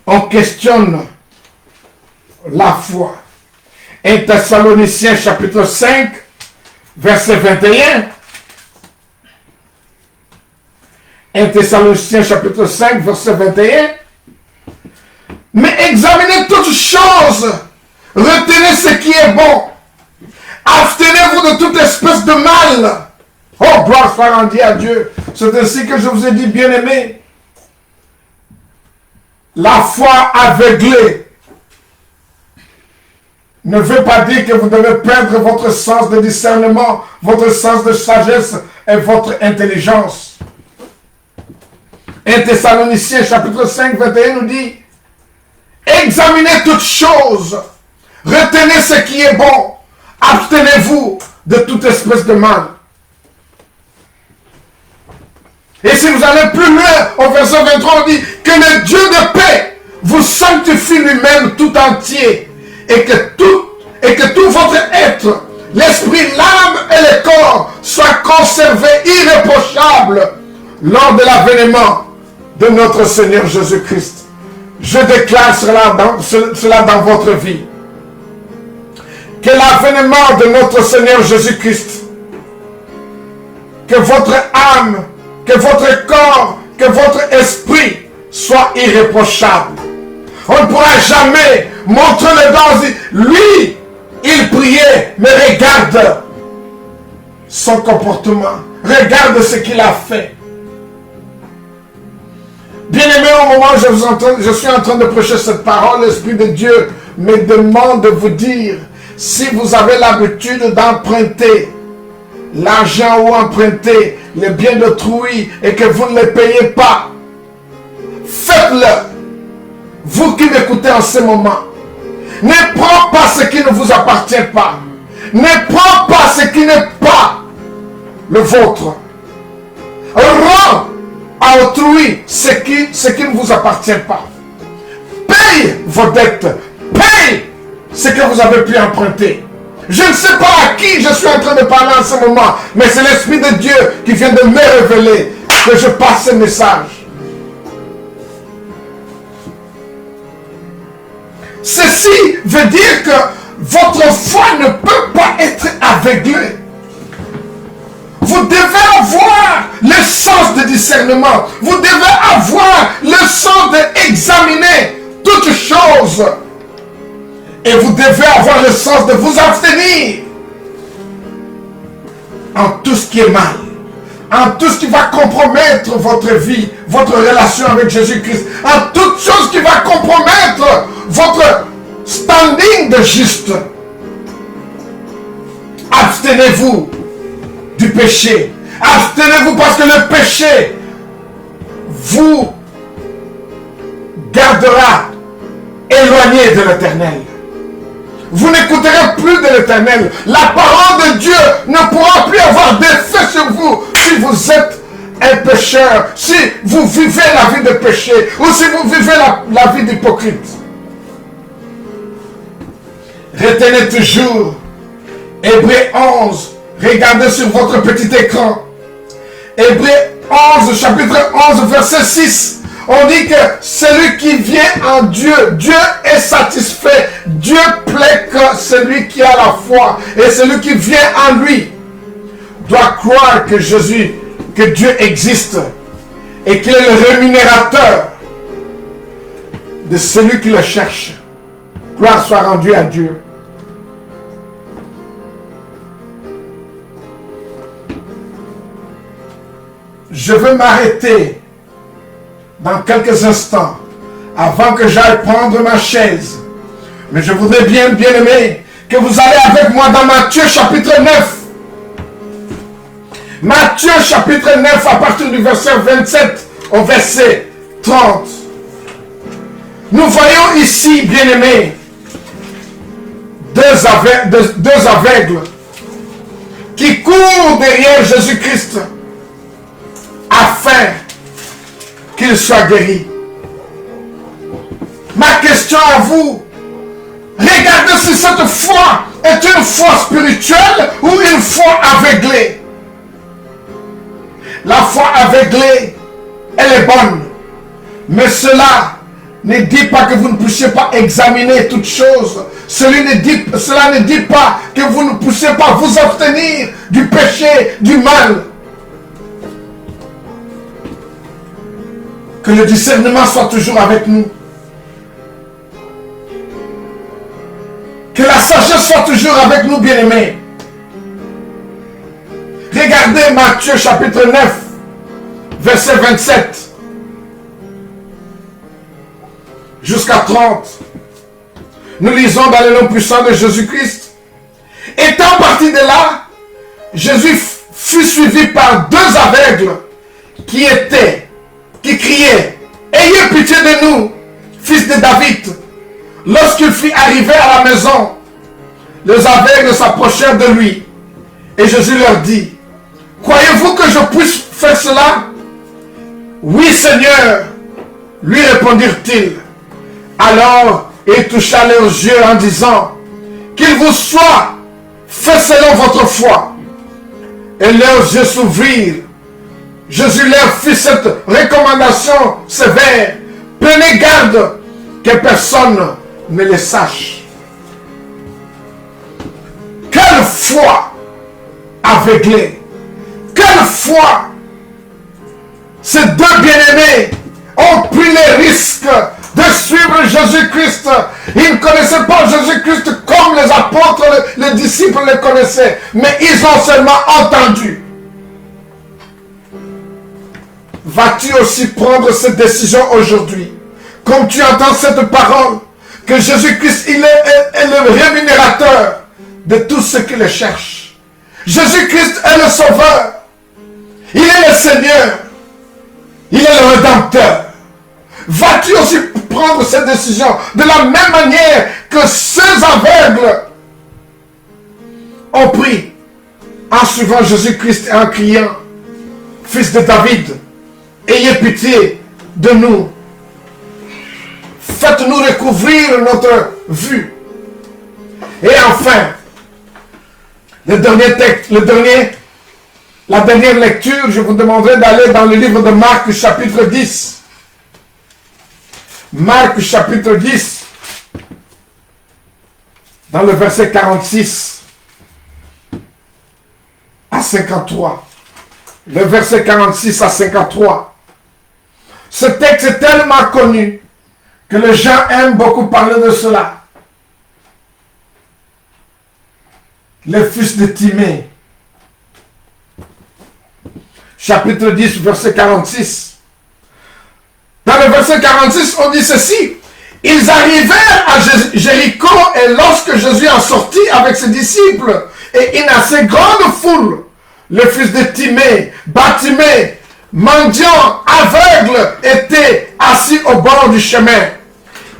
on questionne la foi. 1 Thessaloniciens chapitre 5, verset 21. 1 Thessaloniciens chapitre 5, verset 21. Mais examinez toutes choses, retenez ce qui est bon, abstenez-vous de toute espèce de mal. Oh, gloire soit rendue à Dieu. C'est ainsi que je vous ai dit, bien-aimés. La foi aveuglée ne veut pas dire que vous devez perdre votre sens de discernement, votre sens de sagesse et votre intelligence. 1 Thessaloniciens chapitre 5, 21 nous dit: examinez toutes choses, retenez ce qui est bon, abstenez-vous de toute espèce de mal. Et si vous allez plus loin, au verset 23, on dit que le Dieu de paix vous sanctifie lui-même tout entier et que tout votre être, l'esprit, l'âme et le corps soient conservés irréprochables lors de l'avènement de notre Seigneur Jésus-Christ. Je déclare cela dans votre vie. Que l'avènement de notre Seigneur Jésus-Christ, que votre âme, que votre corps, que votre esprit soit irréprochable. On ne pourra jamais montrer le danger. Lui, il priait, mais regarde son comportement. Regarde ce qu'il a fait. Bien-aimé, au moment où je suis en train de prêcher cette parole, l'Esprit de Dieu me demande de vous dire, si vous avez l'habitude d'emprunter l'argent ou emprunter les biens d'autrui et que vous ne les payez pas, faites-le. Vous qui m'écoutez en ce moment, ne prends pas ce qui ne vous appartient pas. Ne prends pas ce qui n'est pas le vôtre. Rends à autrui ce qui ne vous appartient pas. Paye vos dettes. Paye ce que vous avez pu emprunter. Je ne sais pas à qui je suis en train de parler en ce moment, mais c'est l'Esprit de Dieu qui vient de me révéler que je passe ce message. Ceci veut dire que votre foi ne peut pas être aveuglée. Vous devez avoir le sens de discernement. Vous devez avoir le sens d'examiner toutes choses. Et vous devez avoir le sens de vous abstenir en tout ce qui est mal, en tout ce qui va compromettre votre vie, votre relation avec Jésus-Christ, en toute chose qui va compromettre votre standing de juste. Abstenez-vous du péché. Abstenez-vous parce que le péché vous gardera éloigné de l'Éternel. Vous n'écouterez plus de l'Éternel. La parole de Dieu ne pourra plus avoir d'effet sur vous si vous êtes un pécheur, si vous vivez la vie de péché ou si vous vivez la vie d'hypocrite. Retenez toujours Hébreux 11. Regardez sur votre petit écran. Hébreux 11, chapitre 11, verset 6. On dit que celui qui vient en Dieu, Dieu est satisfait. Dieu plaît que celui qui a la foi et celui qui vient en lui doit croire que Dieu existe et qu'il est le rémunérateur de celui qui le cherche. Gloire soit rendue à Dieu. Je veux m'arrêter dans quelques instants avant que j'aille prendre ma chaise. Mais je voudrais bien aimé, que vous allez avec moi dans Matthieu chapitre 9. Matthieu chapitre 9 à partir du verset 27 au verset 30. Nous voyons ici, bien-aimés, deux aveugles qui courent derrière Jésus-Christ afin qu'il soit guéri. Ma question à vous, regardez si cette foi est une foi spirituelle ou une foi aveuglée. La foi aveuglée, elle est bonne. Mais cela ne dit pas que vous ne puissiez pas examiner toutes choses. Cela ne dit pas que vous ne puissiez pas vous abstenir du péché, du mal. Que le discernement soit toujours avec nous. Que la sagesse soit toujours avec nous, bien-aimés. Regardez Matthieu chapitre 9, verset 27 jusqu'à 30. Nous lisons dans le nom puissant de Jésus-Christ. Étant parti de là, Jésus fut suivi par deux aveugles qui criaient, « Ayez pitié de nous, fils de David. » Lorsqu'il fut arrivé à la maison, les aveugles s'approchèrent de lui. Et Jésus leur dit, « Croyez-vous que je puisse faire cela? » « Oui, Seigneur, lui répondirent-ils. Alors il toucha leurs yeux en disant, « Qu'il vous soit fait selon votre foi. » Et leurs yeux s'ouvrirent. Jésus leur fit cette recommandation sévère. « Prenez garde que personne ne le sache. » Quelle foi aveuglée! Quelle foi! Ces deux bien-aimés ont pris les risques de suivre Jésus-Christ. Ils ne connaissaient pas Jésus-Christ comme les apôtres, les disciples le connaissaient, mais ils ont seulement entendu. Vas-tu aussi prendre cette décision aujourd'hui? Comme tu entends cette parole, que Jésus-Christ, il est le rémunérateur de tous ceux qui le cherchent. Jésus-Christ est le Sauveur. Il est le Seigneur. Il est le Rédempteur. Vas-tu aussi prendre cette décision de la même manière que ces aveugles ont pris en suivant Jésus-Christ et en criant, « Fils de David, ayez pitié de nous. Faites-nous recouvrir notre vue. » Et enfin, la dernière lecture, je vous demanderai d'aller dans le livre de Marc chapitre 10. Marc chapitre 10, dans le verset 46 à 53. Le verset 46 à 53. Ce texte est tellement connu que les gens aiment beaucoup parler de cela. Le fils de Timée. Chapitre 10, verset 46. Dans le verset 46, on dit ceci. Ils arrivèrent à Jéricho et lorsque Jésus en sortit avec ses disciples et une assez grande foule, le fils de Timée, Bartimée, mendiant, aveugle, était assis au bord du chemin.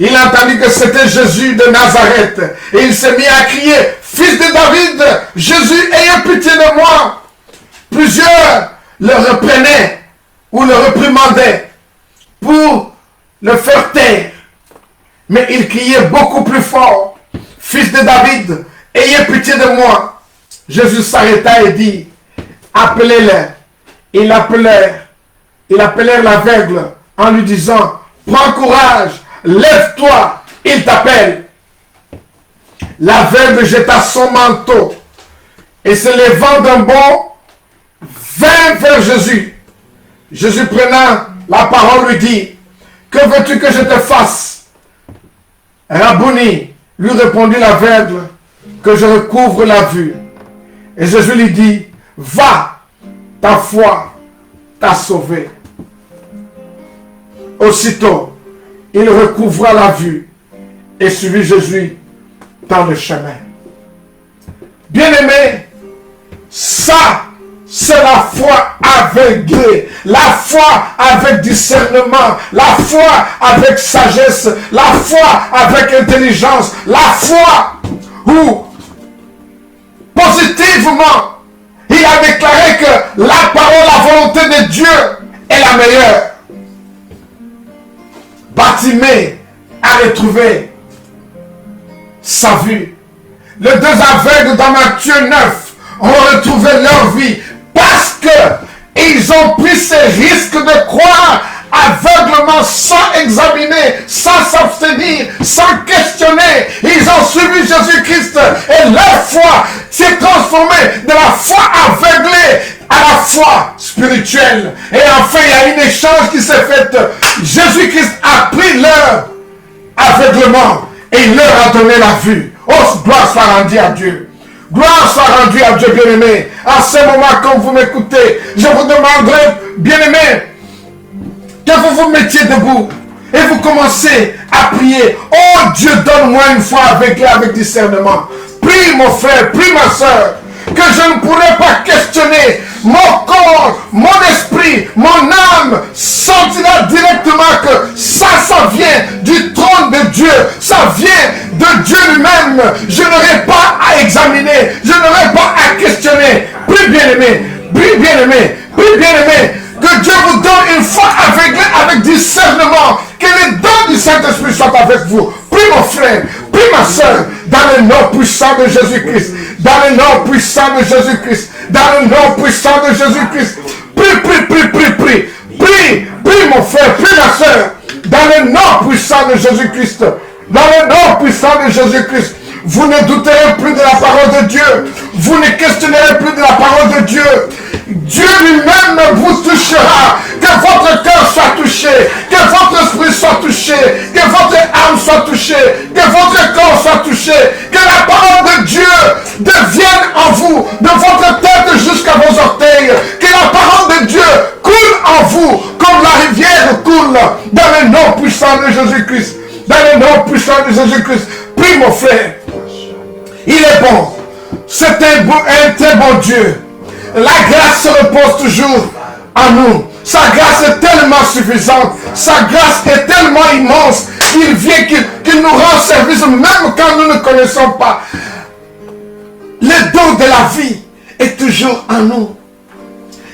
Il entendit que c'était Jésus de Nazareth et il s'est mis à crier, « Fils de David, Jésus, ayez pitié de moi !» Plusieurs le reprenaient ou le réprimandaient pour le faire taire. Mais il criait beaucoup plus fort, « Fils de David, ayez pitié de moi !» Jésus s'arrêta et dit, « Appelez-le. » Ils appelèrent l'aveugle en lui disant, « Prends courage, lève-toi, il t'appelle. » L'aveugle jeta son manteau et se levant d'un bond, vint vers Jésus. Jésus prenant la parole lui dit, « Que veux-tu que je te fasse? » Rabouni, Lui répondit l'aveugle, que je recouvre la vue. Et Jésus lui dit, va, ta foi t'a sauvé. Aussitôt, il recouvra la vue et suivit Jésus dans le chemin. Bien-aimé, ça, c'est la foi aveuglée, la foi avec discernement, la foi avec sagesse, la foi avec intelligence, la foi où, positivement, il a déclaré que la parole, la volonté de Dieu est la meilleure. Bartimée a retrouvé sa vue. Les deux aveugles dans Matthieu 9 ont retrouvé leur vie parce que ils ont pris ce risque de croire aveuglement, sans examiner, sans s'abstenir, sans questionner. Ils ont suivi Jésus-Christ et leur foi s'est transformée de la foi aveuglée à la foi spirituelle. Et enfin, il y a un échange qui s'est fait. Jésus-Christ a pris leur aveuglement et il leur a donné la vue. Oh, gloire soit rendue à Dieu. Gloire soit rendue à Dieu, bien-aimé. À ce moment, quand vous m'écoutez, je vous demanderai, bien-aimé, que vous vous mettiez debout et vous commencez à prier. Oh Dieu, donne-moi une foi avec discernement. Prie mon frère, prie ma soeur, que je ne pourrai pas questionner. Mon corps, mon esprit, mon âme sentira directement que ça vient du trône de Dieu. Ça vient de Dieu lui-même. Je n'aurai pas à examiner. Je n'aurai pas à questionner. Prie bien-aimé, prie bien-aimé, prie bien-aimé. Que Dieu vous donne une foi aveuglée avec discernement. Que les dons du Saint-Esprit soient avec vous. Prie mon frère, prie ma soeur, dans le nom puissant de Jésus-Christ. Dans le nom puissant de Jésus-Christ. Dans le nom puissant de Jésus-Christ. Prie, prie, prie, prie, prie. Prie, prie mon frère, prie ma soeur. Dans le nom puissant de Jésus-Christ. Dans le nom puissant de Jésus-Christ. Vous ne douterez plus de la parole de Dieu. Vous ne questionnerez plus de la parole de Dieu. Dieu lui-même vous touchera. Que votre cœur soit touché. Que votre esprit soit touché. Que votre âme soit touchée. Que votre corps soit touché. Que la parole de Dieu devienne en vous. De votre tête jusqu'à vos orteils. Que la parole de Dieu coule en vous. Comme la rivière coule. Dans le nom puissant de Jésus-Christ. Dans le nom puissant de Jésus-Christ. Prie mon frère. Il est bon. C'est un très bon Dieu. La grâce se repose toujours en nous. Sa grâce est tellement suffisante. Sa grâce est tellement immense qu'il vient, qu'il nous rend service même quand nous ne connaissons pas. Le don de la vie est toujours en nous.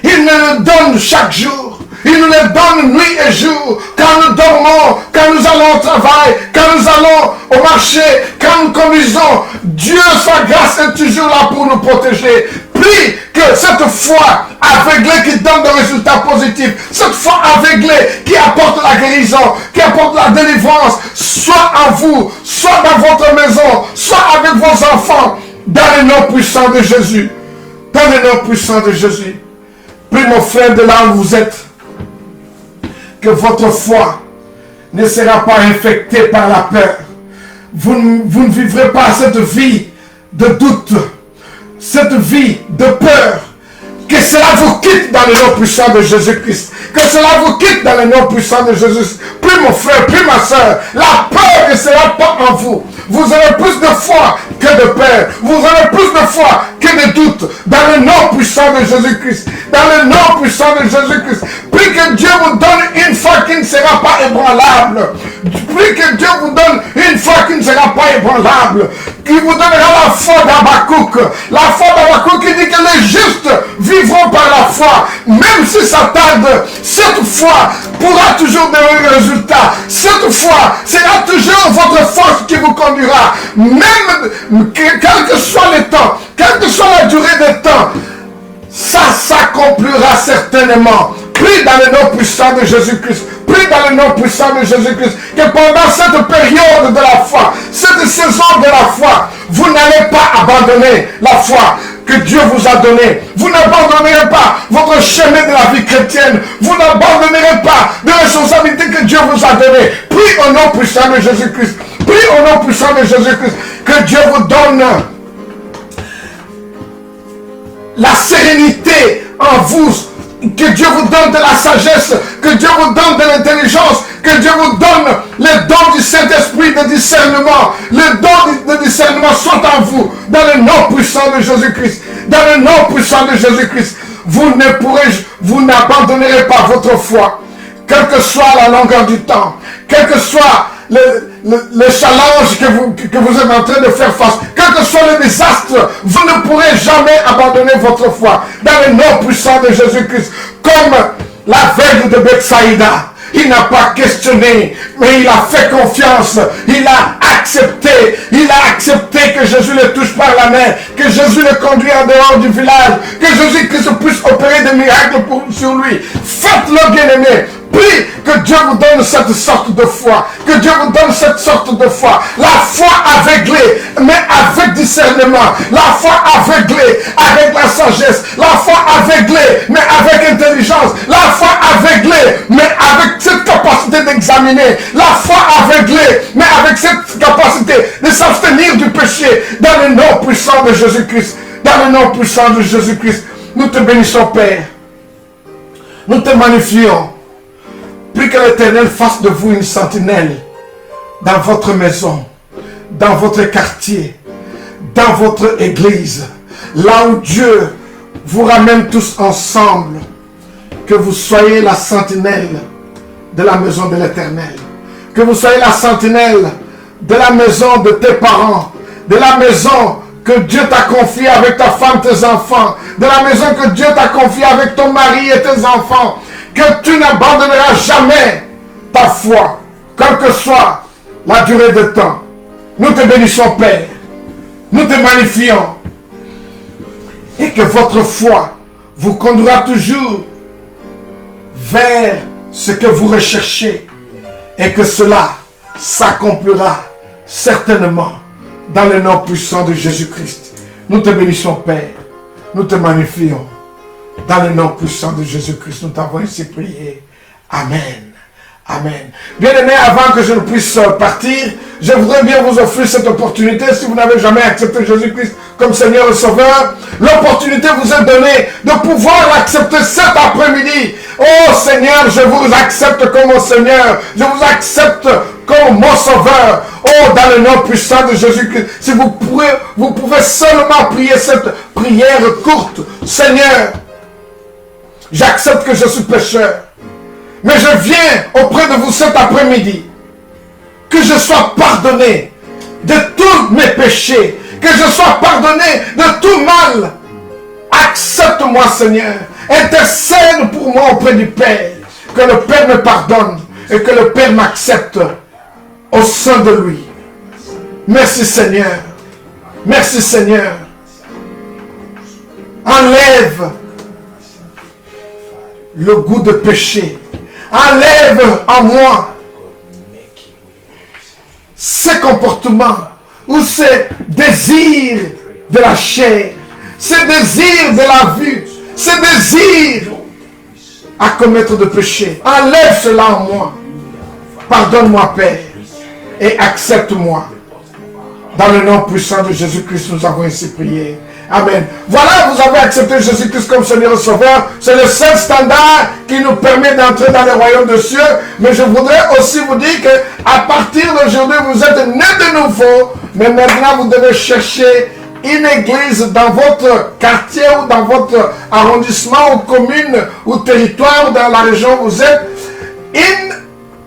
Il nous le donne chaque jour. Il nous le donne nuit et jour. Quand nous dormons, quand nous allons au travail, quand nous allons au marché, quand nous conduisons, Dieu, sa grâce est toujours là pour nous protéger. Prie que cette foi aveuglée qui donne des résultats positifs, cette foi aveuglée qui apporte la guérison, qui apporte la délivrance, soit en vous, soit dans votre maison, soit avec vos enfants, dans le nom puissant de Jésus. Dans le nom puissant de Jésus. Prie mon frère de là où vous êtes, que votre foi ne sera pas infectée par la peur. Vous ne vivrez pas cette vie de doute, cette vie de peur. Que cela vous quitte dans le nom puissant de Jésus-Christ. Que cela vous quitte dans le nom puissant de Jésus-Christ. Prie mon frère, prie ma soeur. La peur ne sera pas en vous. Vous aurez plus de foi que de peur. Vous aurez plus de foi que de doute. Dans le nom puissant de Jésus-Christ. Dans le nom puissant de Jésus-Christ. Prie que Dieu vous donne une foi qui ne sera pas ébranlable. Prie que Dieu vous donne une foi qui ne sera pas ébranlable. Qui vous donnera la foi d'Habakkuk. La foi d'Habakkuk qui dit que les justes vivront par la foi. Même si ça tarde, cette foi pourra toujours donner un résultat. Cette foi sera toujours votre force qui vous conduira. Même quel que soit le temps, quelle que soit la durée des temps, ça s'accomplira certainement. Prie dans le nom puissant de Jésus-Christ. Prie dans le nom puissant de Jésus-Christ. Que pendant cette période de la foi, cette saison de la foi, vous n'allez pas abandonner la foi que Dieu vous a donnée. Vous n'abandonnerez pas votre chemin de la vie chrétienne. Vous n'abandonnerez pas de responsabilité que Dieu vous a donnée. Prie au nom puissant de Jésus-Christ. Prie au nom puissant de Jésus-Christ que Dieu vous donne la sérénité en vous, que Dieu vous donne de la sagesse, que Dieu vous donne de l'intelligence, que Dieu vous donne le don du Saint-Esprit de discernement. Le don de discernement soit en vous, dans le nom puissant de Jésus-Christ. Dans le nom puissant de Jésus-Christ, vous n'abandonnerez pas votre foi, quelle que soit la longueur du temps, quel que soit le challenge que vous êtes en train de faire face, quel que soit le désastre, vous ne pourrez jamais abandonner votre foi. Dans le nom puissant de Jésus-Christ, comme l'aveugle de Bethsaïda, il n'a pas questionné, mais il a fait confiance, il a accepté que Jésus le touche par la main, que Jésus le conduit en dehors du village, que Jésus-Christ puisse opérer des miracles sur lui. Faites-le, bien-aimé. Prie que Dieu vous donne cette sorte de foi. Que Dieu vous donne cette sorte de foi. La foi aveuglée, mais avec discernement. La foi aveuglée, avec la sagesse. La foi aveuglée, mais avec intelligence. La foi aveuglée, mais avec cette capacité d'examiner. La foi aveuglée, mais avec cette capacité de s'abstenir du péché. Dans le nom puissant de Jésus-Christ. Dans le nom puissant de Jésus-Christ. Nous te bénissons, Père. Nous te magnifions. Prie que l'Éternel fasse de vous une sentinelle dans votre maison, dans votre quartier, dans votre église, là où Dieu vous ramène tous ensemble, que vous soyez la sentinelle de la maison de l'Éternel, que vous soyez la sentinelle de la maison de tes parents, de la maison que Dieu t'a confiée avec ta femme, tes enfants, de la maison que Dieu t'a confiée avec ton mari et tes enfants, que tu n'abandonneras jamais ta foi, quelle que soit la durée de temps. Nous te bénissons, Père. Nous te magnifions. Et que votre foi vous conduira toujours vers ce que vous recherchez. Et que cela s'accomplira certainement dans le nom puissant de Jésus-Christ. Nous te bénissons, Père. Nous te magnifions. Dans le nom puissant de Jésus-Christ, nous t'avons ainsi prié. Amen. Amen. Bien-aimés, avant que je ne puisse partir, je voudrais bien vous offrir cette opportunité. Si vous n'avez jamais accepté Jésus-Christ comme Seigneur et Sauveur, l'opportunité vous est donnée de pouvoir l'accepter cet après-midi. Oh Seigneur, je vous accepte comme mon Seigneur. Je vous accepte comme mon Sauveur. Oh, dans le nom puissant de Jésus-Christ, si vous pouvez seulement prier cette prière courte. Seigneur, j'accepte que je suis pécheur, mais je viens auprès de vous cet après-midi, que je sois pardonné de tous mes péchés, que je sois pardonné de tout mal. Accepte-moi, Seigneur, intercède pour moi auprès du Père, que le Père me pardonne et que le Père m'accepte au sein de lui. Merci, Seigneur. Merci, Seigneur. Enlève le goût de péché. Enlève en moi ces comportements ou ces désirs de la chair, ces désirs de la vue, ces désirs à commettre de péché. Enlève cela en moi. Pardonne-moi, Père, et accepte-moi. Dans le nom puissant de Jésus-Christ, nous avons ainsi prié. Amen. Voilà, vous avez accepté Jésus-Christ comme Seigneur et Sauveur. C'est le seul standard qui nous permet d'entrer dans le royaume des cieux. Mais je voudrais aussi vous dire qu'à partir d'aujourd'hui, vous êtes nés de nouveau. Mais maintenant, vous devez chercher une église dans votre quartier ou dans votre arrondissement ou commune ou territoire ou dans la région où vous êtes. Une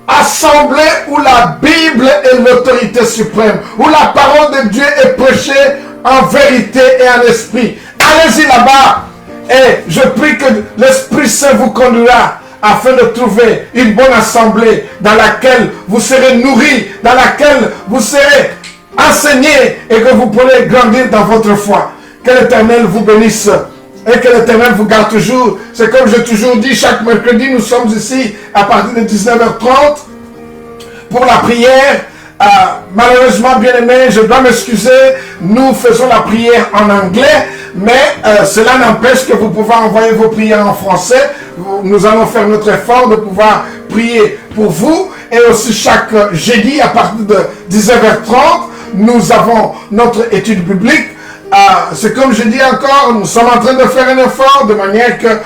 assemblée où la Bible est l'autorité suprême, où la parole de Dieu est prêchée en vérité et en esprit. Allez-y là-bas et je prie que l'Esprit Saint vous conduira afin de trouver une bonne assemblée dans laquelle vous serez nourris, dans laquelle vous serez enseignés et que vous pourrez grandir dans votre foi. Que l'Éternel vous bénisse et que l'Éternel vous garde toujours. C'est comme j'ai toujours dit, chaque mercredi, nous sommes ici à partir de 19h30 pour la prière. Malheureusement, bien aimé, je dois m'excuser, nous faisons la prière en anglais, mais cela n'empêche que vous pouvez envoyer vos prières en français. Nous allons faire notre effort de pouvoir prier pour vous Et aussi chaque jeudi à partir de 19h30, nous avons notre étude biblique. C'est comme je dis encore, nous sommes en train de faire un effort de manière que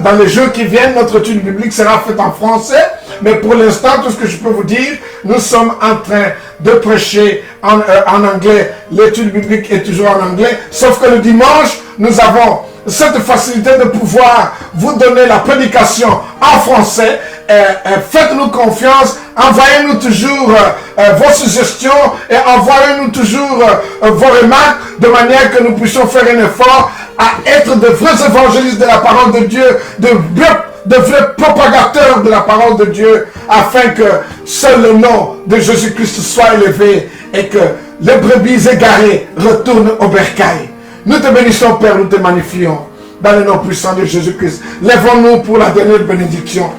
dans les jours qui viennent, notre étude biblique sera faite en français. Mais pour l'instant, tout ce que je peux vous dire, nous sommes en train de prêcher en anglais. L'étude biblique est toujours en anglais. Sauf que le dimanche, nous avons cette facilité de pouvoir vous donner la prédication en français. Faites-nous confiance, envoyez-nous toujours vos suggestions et envoyez-nous toujours vos remarques de manière que nous puissions faire un effort à être de vrais évangélistes de la parole de Dieu, de vrais propagateurs de la parole de Dieu, afin que seul le nom de Jésus-Christ soit élevé et que les brebis égarées retournent au bercail. Nous te bénissons, Père, nous te magnifions dans le nom puissant de Jésus-Christ. Lèvons-nous pour la dernière bénédiction.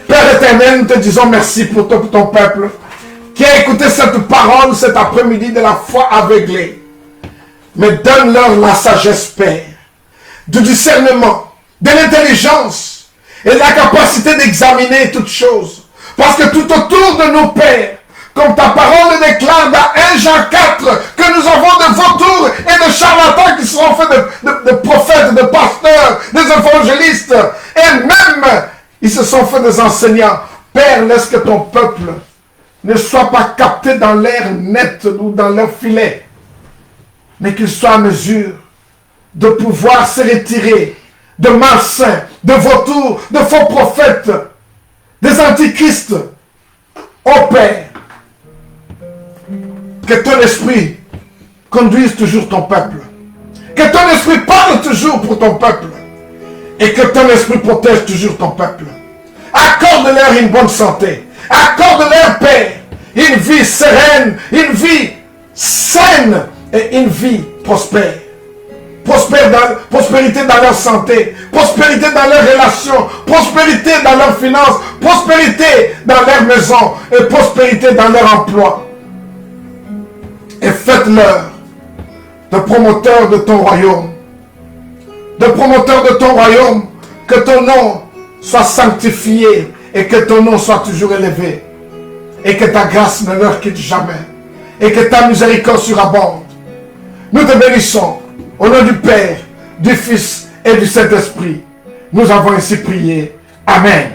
Père éternel, nous te disons merci pour ton peuple qui a écouté cette parole cet après-midi de la foi aveuglée. Mais donne-leur la sagesse, Père, du discernement, de l'intelligence et de la capacité d'examiner toutes choses. Parce que tout autour de nous, Père, comme ta parole déclare dans 1 Jean 4, que nous avons de vautours et de charlatans qui seront faits de prophètes, de pasteurs, des évangélistes, et même ils se sont faits des enseignants. Père, laisse que ton peuple ne soit pas capté dans l'air net ou dans leur filet, mais qu'il soit en mesure de pouvoir se retirer de malsains, de vautours, de faux prophètes, des antichrists. Ô Père, que ton esprit conduise toujours ton peuple. Que ton esprit parle toujours pour ton peuple. Et que ton esprit protège toujours ton peuple. Accorde-leur une bonne santé. Accorde-leur, Père, une vie sereine, une vie saine et une vie prospère. Prospérité dans leur santé, prospérité dans leurs relations, prospérité dans leurs finances, prospérité dans leur maison et prospérité dans leur emploi. Et faites-leur de promoteurs de ton royaume. De promoteurs de ton royaume, que ton nom soit sanctifié et que ton nom soit toujours élevé. Et que ta grâce ne leur quitte jamais. Et que ta miséricorde surabonde. Nous te bénissons au nom du Père, du Fils et du Saint-Esprit. Nous avons ainsi prié. Amen.